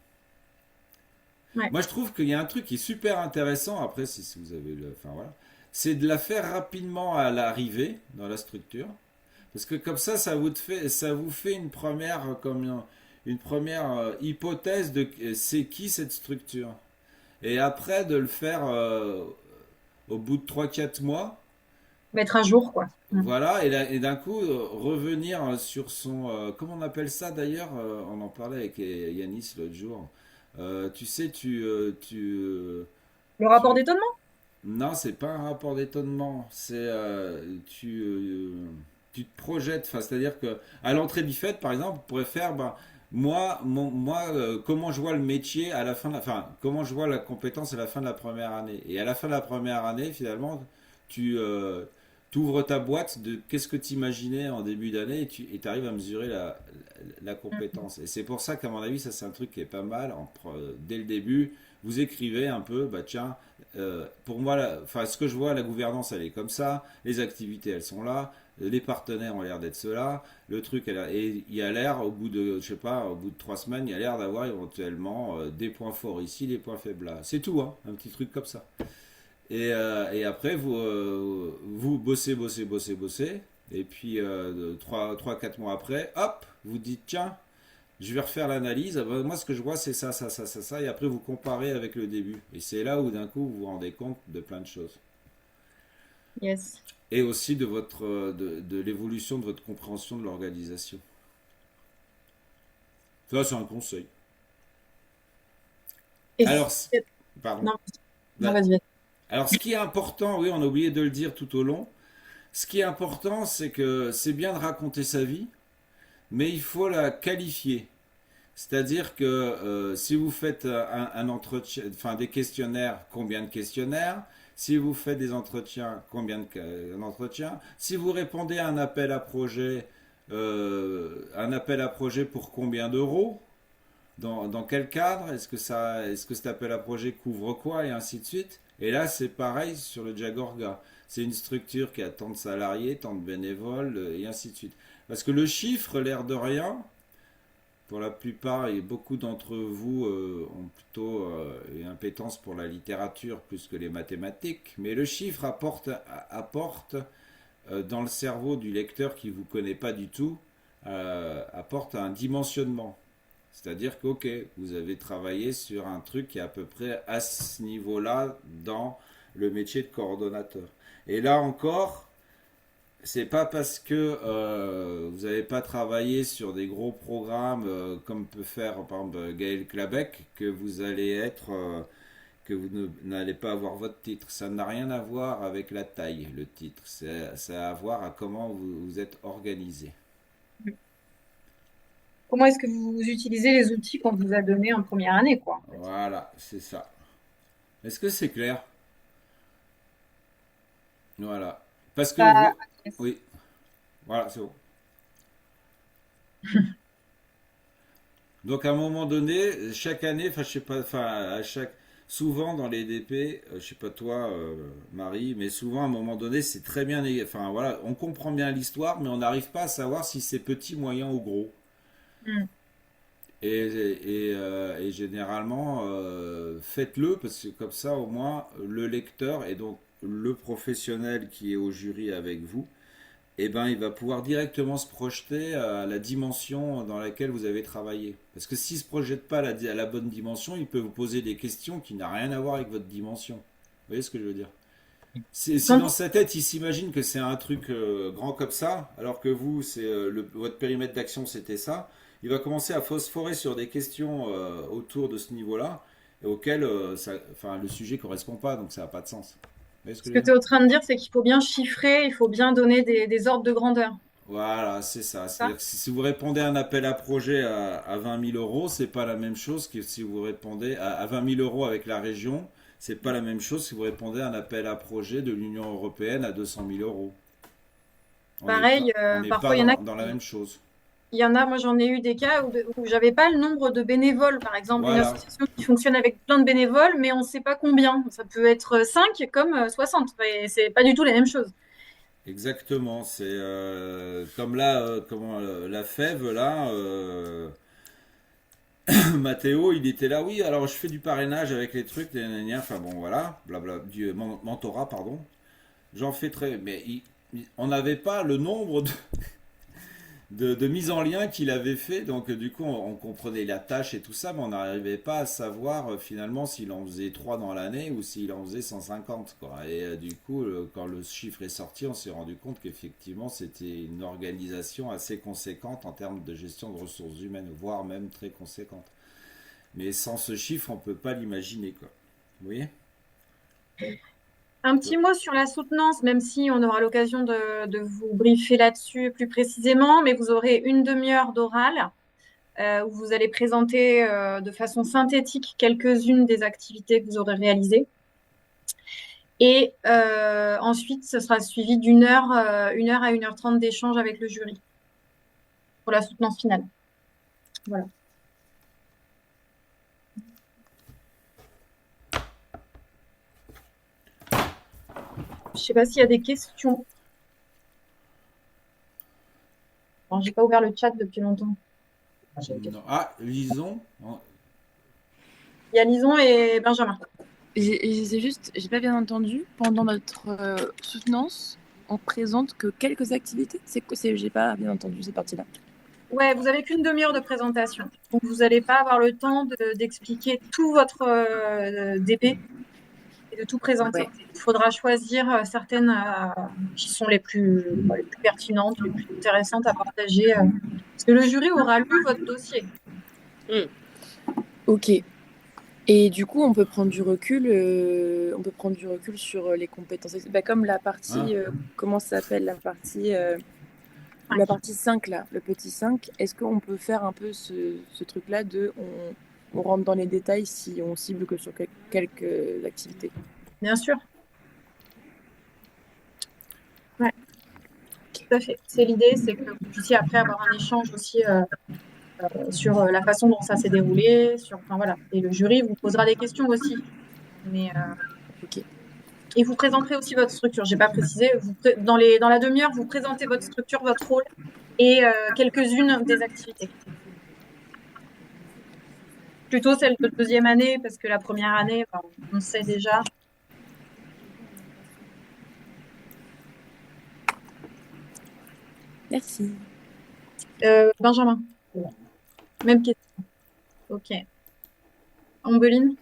Ouais. Moi, je trouve qu'il y a un truc qui est super intéressant, après, si vous avez le... Enfin, voilà. C'est de la faire rapidement à l'arrivée dans la structure. Parce que comme ça vous fait une première, une première hypothèse de c'est qui cette structure. Et après, de le faire au bout de 3 4 mois, Mettre à jour, quoi. voilà, et d'un coup, revenir sur son... comment on appelle ça d'ailleurs? On en parlait avec Yanis l'autre jour. Tu sais, Le rapport tu... d'étonnement? Non, c'est pas un rapport d'étonnement. C'est... tu te projettes. Enfin, c'est-à-dire que à l'entrée du fait, par exemple, vous pourrez faire... Ben, comment je vois le métier à la fin de enfin, comment je vois la compétence à la fin de la première année. Et à la fin de la première année, finalement, tu ouvres ta boîte de qu'est-ce que tu imaginais en début d'année et tu arrives à mesurer la compétence. Et c'est pour ça qu'à mon avis, ça c'est un truc qui est pas mal. Dès le début, vous écrivez un peu, bah tiens, pour moi, enfin, ce que je vois, la gouvernance, elle est comme ça, les activités, elles sont là, les partenaires ont l'air d'être ceux-là, le truc, et il y a l'air, au bout de, je sais pas, au bout de 3 semaines, il y a l'air d'avoir éventuellement des points forts ici, des points faibles là. C'est tout, hein, un petit truc comme ça. Et après, vous bossez, bossez, bossez, bossez. Et puis, 4 mois après, hop, vous dites, tiens, je vais refaire l'analyse. Ah ben, moi, ce que je vois, c'est ça, ça, ça, ça, ça. Et après, vous comparez avec le début. Et c'est là où, d'un coup, vous vous rendez compte de plein de choses. Yes. Et aussi de l'évolution de votre compréhension de l'organisation. Ça, c'est un conseil. Et Alors, si- pardon. Non, non, Bah, vas-y. alors, ce qui est important, oui, on a oublié de le dire tout au long. Ce qui est important, c'est que c'est bien de raconter sa vie, mais il faut la qualifier. C'est-à-dire que si vous faites un entretien, enfin des questionnaires, combien de questionnaires? Si vous faites des entretiens, combien d'entretiens? Si vous répondez à un appel à projet pour combien d'euros? Dans quel cadre? Est-ce que cet appel à projet couvre quoi? Et ainsi de suite. Et là, c'est pareil sur le Jagorga. C'est une structure qui a tant de salariés, tant de bénévoles, et ainsi de suite. Parce que le chiffre, l'air de rien, pour la plupart, et beaucoup d'entre vous ont plutôt une impétence pour la littérature plus que les mathématiques, mais le chiffre apporte dans le cerveau du lecteur qui ne vous connaît pas du tout, apporte un dimensionnement. C'est-à-dire que, ok, vous avez travaillé sur un truc qui est à peu près à ce niveau-là dans le métier de coordonnateur. Et là encore, c'est pas parce que vous n'avez pas travaillé sur des gros programmes comme peut faire par exemple Gaël Clabec que vous allez être que vous n'allez pas avoir votre titre. Ça n'a rien à voir avec la taille, le titre. C'est à voir à comment vous êtes organisé. Comment est-ce que vous utilisez les outils qu'on vous a donnés en première année, quoi, en fait. Voilà, c'est ça. Est-ce que c'est clair? Voilà. Parce que Bah, oui, voilà, c'est bon. Donc à un moment donné, chaque année, enfin je sais pas, enfin à chaque, souvent dans les DP, je sais pas toi, Marie, mais souvent à un moment donné, c'est très bien, enfin voilà, on comprend bien l'histoire, mais on n'arrive pas à savoir si c'est petit, moyen ou gros. hmm. Et généralement, faites-le parce que comme ça, au moins, le lecteur et donc le professionnel qui est au jury avec vous, eh ben, il va pouvoir directement se projeter à la dimension dans laquelle vous avez travaillé. Parce que s'il ne se projette pas à la bonne dimension, il peut vous poser des questions qui n'ont rien à voir avec votre dimension. Vous voyez ce que je veux dire? Si dans Donc, sa tête, il s'imagine que c'est un truc grand comme ça, alors que vous, votre périmètre d'action, c'était ça, il va commencer à phosphorer sur des questions autour de ce niveau-là, et auxquelles enfin, le sujet correspond pas, donc ça n'a pas de sens. Vous voyez ce que ce je que veux tu es dire? en train de dire, c'est qu'il faut bien chiffrer, il faut bien donner des ordres de grandeur. Voilà, c'est ça. Ça. C'est-à-dire que si vous répondez à un appel à projet à 20 000 euros, c'est pas la même chose que si vous répondez à 20 000 euros avec la région, c'est pas la même chose si vous répondez à un appel à projet de l'Union européenne à 200 000 euros. Pareil, On n'est parfois pas il y en a dans la même chose. il y en a, moi j'en ai eu des cas où j'avais pas le nombre de bénévoles, par exemple, une Voilà, association qui fonctionne avec plein de bénévoles, mais on ne sait pas combien. Ça peut être 5 comme 60. Et c'est pas du tout la même chose. exactement. C'est comme là, la fève là. Mathéo, il était là. Oui, alors je fais du parrainage avec les trucs, les gna, enfin bon, voilà, blabla, du mentorat, pardon. J'en fais très, mais on n'avait pas le nombre de mise en lien qu'il avait fait, donc du coup on comprenait la tâche et tout ça, mais on n'arrivait pas à savoir finalement s'il en faisait 3 dans l'année ou s'il en faisait 150 quoi. Et du coup, quand le chiffre est sorti, on s'est rendu compte qu'effectivement c'était une organisation assez conséquente en termes de gestion de ressources humaines, voire même très conséquente. Mais sans ce chiffre, on peut pas l'imaginer quoi. Vous voyez? Un petit mot sur la soutenance, même si on aura l'occasion de vous briefer là-dessus plus précisément, mais vous aurez une demi-heure d'oral où vous allez présenter de façon synthétique quelques-unes des activités que vous aurez réalisées. Et ensuite, ce sera suivi une heure à 1h30 d'échange avec le jury pour la soutenance finale. Voilà. Je ne sais pas s'il y a des questions. Bon, j'ai pas ouvert le chat depuis longtemps. Non. Ah, lisons. Il y a Lison et Benjamin. J'ai pas bien entendu. Pendant notre soutenance, on présente que quelques activités. J'ai pas bien entendu cette partie-là. Ouais, vous avez qu'une demi-heure de présentation. Donc, vous n'allez pas avoir le temps d'expliquer tout votre DP et de tout présenter. Ouais. Il faudra choisir certaines qui sont les plus pertinentes, les plus intéressantes à partager. Parce que le jury aura lu votre dossier. Ok. Et du coup, on peut prendre du recul. Sur les compétences. Bah, comme la partie, comment ça s'appelle la partie 5 là, le petit 5. Est-ce qu'on peut faire un peu ce truc-là on rentre dans les détails si on cible que sur quelques activités? Bien sûr. Ouais, tout à fait. C'est l'idée, c'est que vous puissiez après avoir un échange aussi sur la façon dont ça s'est déroulé, enfin, voilà. Et le jury vous posera des questions aussi. Mais, Ok. et vous présenterez aussi votre structure. J'ai pas précisé. Dans la demi-heure, vous présentez votre structure, votre rôle et quelques-unes des activités. Plutôt celle de deuxième année, parce que la première année, on sait déjà. Merci. Benjamin, même question. Ok. Ambeline?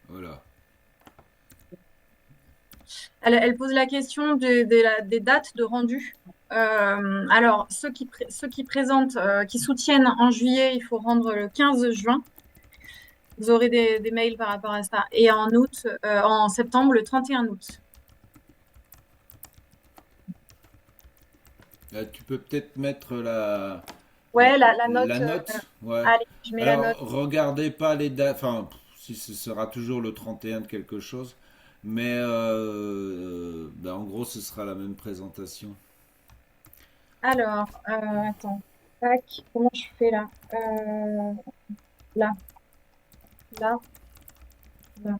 Voilà. Elle pose la question des dates de rendu. Alors, ceux qui présentent, qui soutiennent en juillet, il faut rendre le 15 juin. Vous aurez des mails par rapport à ça. Et en septembre, le 31 août. Tu peux peut-être mettre Ouais, la note. la note. Ouais. Allez, je mets la Alors, note. regardez pas les dates. Enfin, si ce sera toujours le 31 de quelque chose. Mais ben, en gros, ce sera la même présentation. Alors, attends. Tac, comment je fais là? Là, là, là.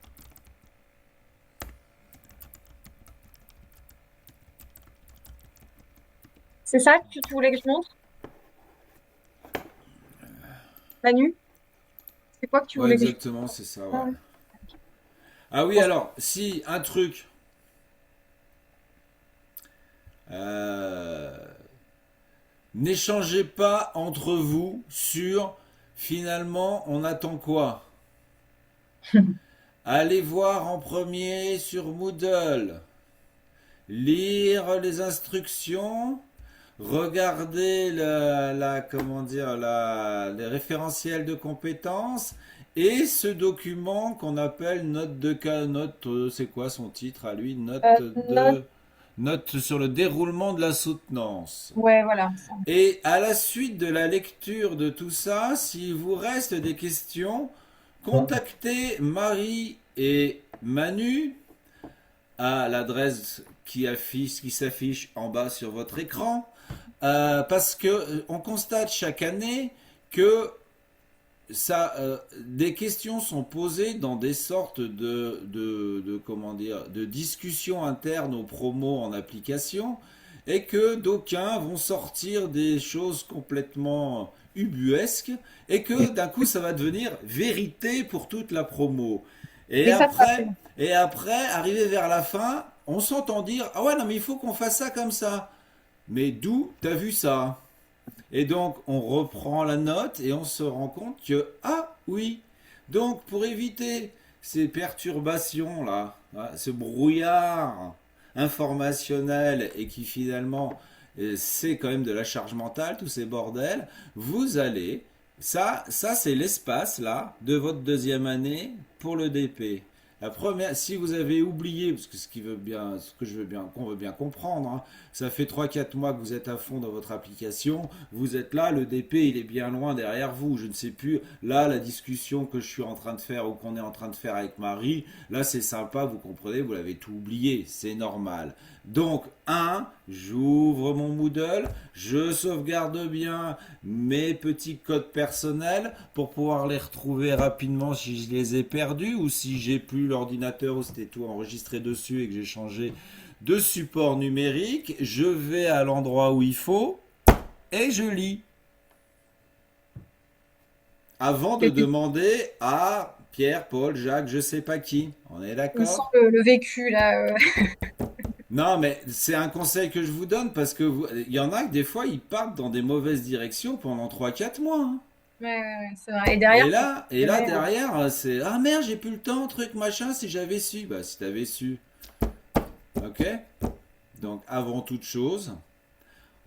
C'est ça que tu voulais que je montre, Manu? C'est quoi que tu Ouais, voulais que je exactement, c'est ça, ouais. montre? Ah oui, alors, si, un truc. Euh, N'échangez pas entre vous sur finalement on attend quoi. Allez voir en premier sur Moodle, lire les instructions, regarder comment dire, les référentiels de compétences et ce document qu'on appelle note de cas, note, c'est quoi son titre à lui, Note, note sur le déroulement de la soutenance. ouais, voilà. Ça. Et à la suite de la lecture de tout ça, s'il vous reste des questions, contactez Marie et Manu à l'adresse qui s'affiche en bas sur votre écran, parce que on constate chaque année que des questions sont posées dans des sortes comment dire, de discussions internes aux promos en application, et que d'aucuns vont sortir des choses complètement ubuesques, et que d'un coup ça va devenir vérité pour toute la promo. Et Mais ça, après, arrivé vers la fin, on s'entend dire ah ouais non mais il faut qu'on fasse ça comme ça. Mais d'où t'as vu ça? Et donc, on reprend la note et on se rend compte que, ah oui, donc pour éviter ces perturbations-là, hein, ce brouillard informationnel et qui finalement, c'est quand même de la charge mentale, tous ces bordels, vous allez, ça c'est l'espace là de votre deuxième année pour le DP. La première, si vous avez oublié, parce que ce que je veux bien, qu'on veut bien comprendre, hein, ça fait 3 4 mois que vous êtes à fond dans votre application, vous êtes là, le DP il est bien loin derrière vous, je ne sais plus, là la discussion que je suis en train de faire ou qu'on est en train de faire avec Marie, là c'est sympa, vous comprenez, vous l'avez tout oublié, c'est normal. Donc, j'ouvre mon Moodle, je sauvegarde bien mes petits codes personnels pour pouvoir les retrouver rapidement si je les ai perdus ou si j'ai plus l'ordinateur où c'était tout enregistré dessus et que j'ai changé de support numérique. Je vais à l'endroit où il faut et je lis. Avant de demander à Pierre, Paul, Jacques, je sais pas qui. On est on sent d'accord? le vécu là. Non, mais c'est un conseil que je vous donne parce que il y en a que des fois ils partent dans des mauvaises directions pendant 3 4 mois, hein. Ouais, ouais, ouais, c'est vrai. Et derrière, Et là ouais, derrière, c'est ah merde, j'ai plus le temps, truc machin, si j'avais su. Bah, si t'avais su. Ok? Donc, avant toute chose,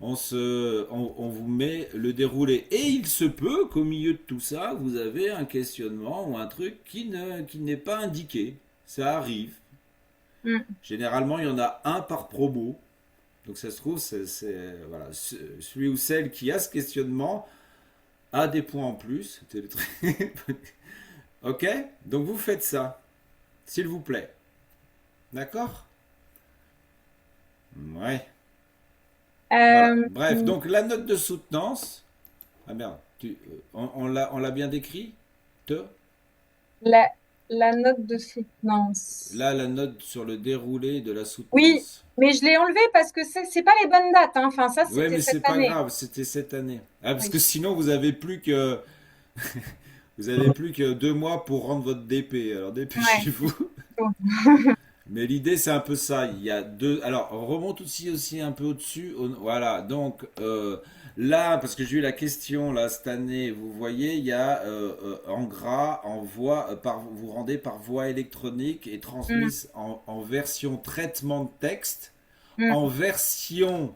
on vous met le déroulé. Et il se peut qu'au milieu de tout ça, vous avez un questionnement ou un truc qui n'est pas indiqué. Ça arrive. mm. Généralement, il y en a un par promo. Donc ça se trouve, voilà, celui ou celle qui a ce questionnement a des points en plus. Ok? Donc vous faites ça, s'il vous plaît. D'accord? Ouais. Voilà. Euh, Bref, donc la note de soutenance. Ah merde, on l'a bien décrit? Te? la, la note de soutenance. Là, la note sur le déroulé de la Oui, soutenance. mais je l'ai enlevé parce que c'est pas les bonnes dates, hein. Enfin, ça, Ouais, c'était mais cette c'est pas année. grave, c'était cette année. Ah, parce Oui. que sinon, vous avez plus que vous avez plus que 2 mois pour rendre votre DP. Alors Ouais. dépêchez-vous. Bon. Mais l'idée, c'est un peu ça. Il y a deux. Alors, on remonte aussi un peu au-dessus. Voilà. Donc là, parce que j'ai eu la question là cette année, vous voyez, il y a en gras, en voix, vous rendez par voie électronique et Mm, transmise en version traitement de texte, mm. en version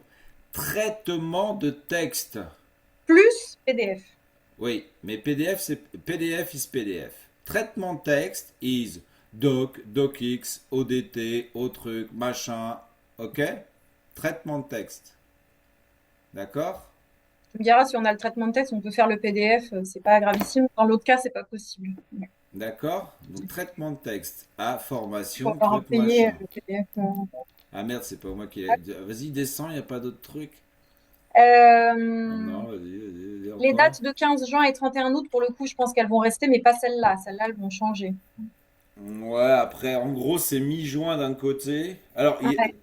traitement de texte. Plus PDF. Oui, mais PDF is PDF. Traitement de texte is docx, ODT, au truc, machin, ok? Traitement de texte. D'accord? Tu me diras, si on a le traitement de texte, on peut faire le PDF, c'est pas gravissime. Dans l'autre cas, c'est pas possible. Ouais. D'accord? Donc, traitement de texte. Ah, Faut formation, avoir truc, payé machin. le PDF. Ah merde, c'est pas moi qui ai. Vas-y, descends, il n'y a pas d'autres trucs. Oh Euh, non, vas-y, les encore. dates de 15 juin et 31 août, pour le coup, je pense qu'elles vont rester, mais pas celles-là. Celles-là, elles vont changer. Ouais, après, en gros, c'est mi-juin d'un côté. Alors, Ouais.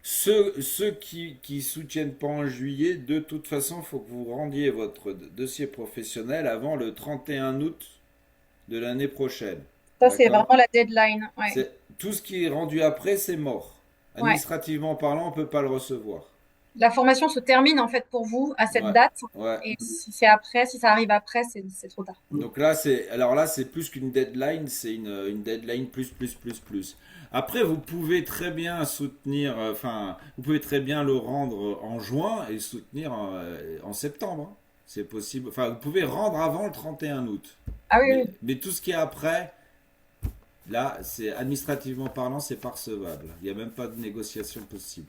ceux qui soutiennent pas en juillet, de toute façon, il faut que vous rendiez votre dossier professionnel avant le 31 août de l'année prochaine. Ça, c'est vraiment D'accord? la deadline. Ouais. C'est tout ce qui est rendu après, c'est mort. Ouais. Administrativement parlant, on peut pas le recevoir. La formation se termine en fait pour vous à cette Ouais, date. ouais. Et si c'est après, si ça arrive après, c'est trop tard. Donc là, c'est plus qu'une deadline, c'est une deadline plus. Après, vous pouvez très bien soutenir, enfin, vous pouvez très bien le rendre en juin et soutenir en septembre, hein. C'est possible. Enfin, vous pouvez rendre avant le 31 août. Ah oui, Mais, oui. mais tout ce qui est après, là, c'est administrativement parlant, c'est pas recevable. Il n'y a même pas de négociation possible.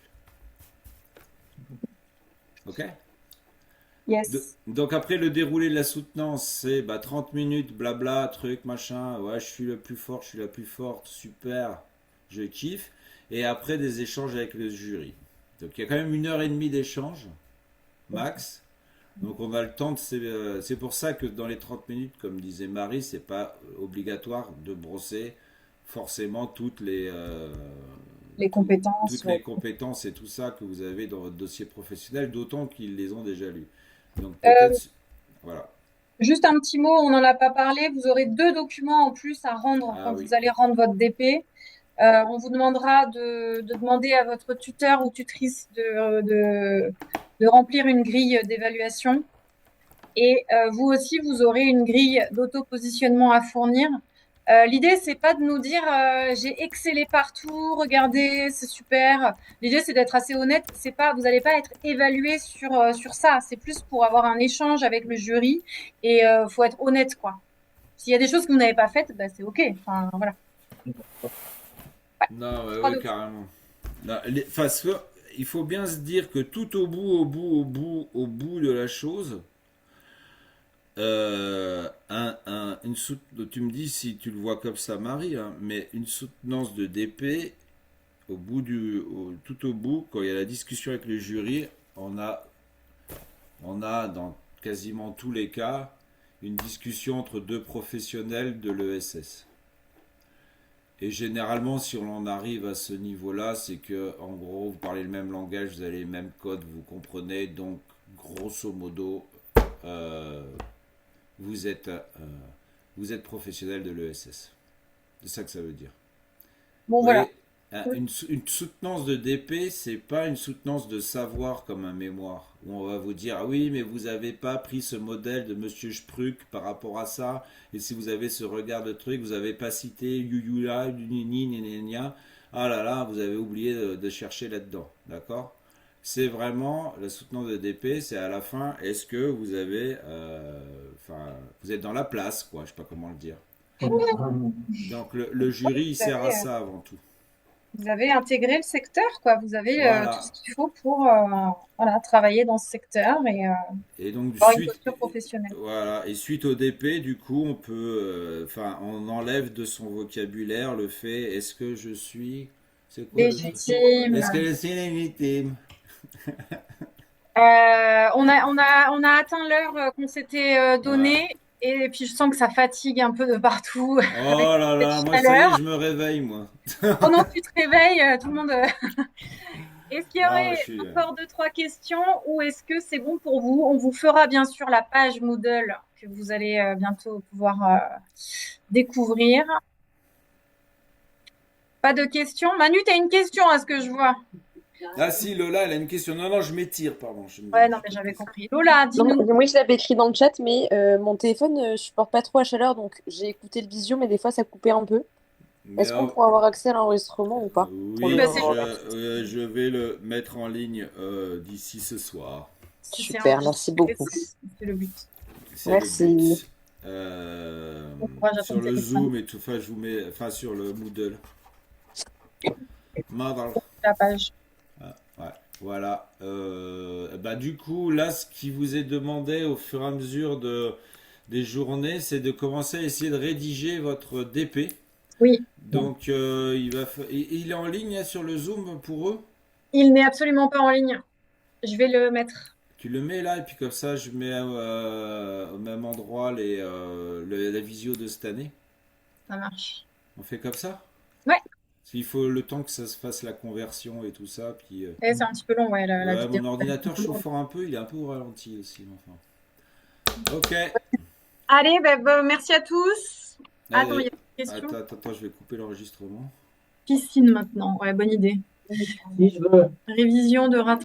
Ok? Yes. Donc après le déroulé de la soutenance, c'est 30 minutes, blabla, truc, machin, ouais, je suis le plus fort, je suis la plus forte, super, je kiffe. Et après des échanges avec le jury. Donc il y a quand même 1 heure et demie d'échange, max. Donc on a le temps de... C'est pour ça que dans les 30 minutes, comme disait Marie, c'est pas obligatoire de brosser forcément Les compétences. toutes les compétences et tout ça que vous avez dans votre dossier professionnel, d'autant qu'ils les ont déjà lus. Donc Euh, peut-être... Voilà. Juste un petit mot, on n'en a pas parlé. Vous aurez 2 documents en plus à rendre Ah quand oui. vous allez rendre votre DP. On vous demandera de demander à votre tuteur ou tutrice de remplir une grille d'évaluation. Et vous aussi, vous aurez une grille d'auto-positionnement à fournir. L'idée, c'est pas de nous dire j'ai excellé partout, regardez, c'est super. L'idée, c'est d'être assez honnête. C'est pas, vous n'allez pas être évalué sur ça. C'est plus pour avoir un échange avec le jury et faut être honnête, quoi. S'il y a des choses que vous n'avez pas faites, bah, c'est OK. Enfin, voilà. Non, ouais, Trois ouais, documents. carrément. Non, il faut bien se dire que tout au bout de la chose, tu me dis si tu le vois comme ça, Marie, hein, mais une soutenance de DP, tout au bout, quand il y a la discussion avec le jury, on a dans quasiment tous les cas une discussion entre deux professionnels de l'ESS. Et généralement, si on en arrive à ce niveau-là, c'est que, en gros, vous parlez le même langage, vous avez les mêmes codes, vous comprenez, donc, grosso modo, euh, vous êtes, euh, vous êtes professionnel de l'ESS. C'est ça que ça veut dire. Bon, Vous voilà. voyez, une soutenance de DP, c'est pas une soutenance de savoir comme un mémoire, où on va vous dire, ah oui, mais vous n'avez pas pris ce modèle de Monsieur Spruck par rapport à ça, et si vous avez ce regard de truc, vous n'avez pas cité Yuyula, Nini, Nénénia, ah là là, vous avez oublié de chercher là-dedans, d'accord? C'est vraiment, la soutenance de DP, c'est à la fin, est-ce que vous avez, enfin, vous êtes dans la place, quoi, je sais pas comment le dire. Donc le jury, il Vous sert à avez, ça avant tout. vous avez intégré le secteur, quoi. Vous avez tout ce Voilà. qu'il faut pour voilà, travailler dans ce secteur et Et donc avoir une suite, posture professionnelle. voilà. Et suite au DP, du coup, on peut, enfin, on enlève de son vocabulaire le fait, est-ce que je suis, c'est quoi le truc? Légitime. Est-ce que je suis légitime? On a atteint l'heure qu'on s'était Ouais. donnée et puis je sens que ça fatigue un peu de partout avec Oh là cette là, moi ça y est, chaleur. je me réveille, moi. Pendant que tu te réveilles, tout le monde. Est-ce qu'il y Non, moi, je aurait suis. encore 2, 3 questions ou est-ce que c'est bon pour vous? On vous fera bien sûr la page Moodle que vous allez bientôt pouvoir découvrir. Pas de questions? Manu, tu as une question à ce que je vois. Ah si, Lola, elle a une question. Non, non, je m'étire, pardon. Ouais, non, J'ai mais pas j'avais compris. compris. Lola, Non, dis-nous. oui, je l'avais écrit dans le chat, mais mon téléphone supporte pas trop la chaleur, donc j'ai écouté le visio, mais des fois ça coupait un peu. Mais Est-ce qu'on pourra avoir accès à l'enregistrement ou pas? Pour Oui, oui, le bah, moment, voilà. je vais le mettre en ligne d'ici ce soir. si c'est Super, merci enregistré, beaucoup. c'est le but. C'est le Merci. but. Bon courage à Sur ton le téléphone. Zoom et tout, enfin, je vous mets, enfin, sur le Moodle. Moodle. La page. Ah, ouais, voilà. Du coup, là, ce qui vous est demandé au fur et à mesure des journées, c'est de commencer à essayer de rédiger votre DP. Oui, Donc, il est en ligne là, sur le Zoom pour eux. il n'est absolument pas en ligne. Je vais le mettre. Tu le mets là et puis comme ça, je mets au même endroit la visio de cette année. Ça marche. On fait comme ça? Ouais, Il faut le temps que ça se fasse la conversion et tout ça. Puis, et c'est un petit peu long, ouais, la ouais, vidéo. mon ordinateur chauffant un peu, il est un peu au ralenti aussi. Enfin. Ok. Allez, merci à tous. Attends, il y Allez. a une question. Attends, je vais couper l'enregistrement. Piscine maintenant. Ouais, bonne idée. Si je veux. Révision de rattrapage.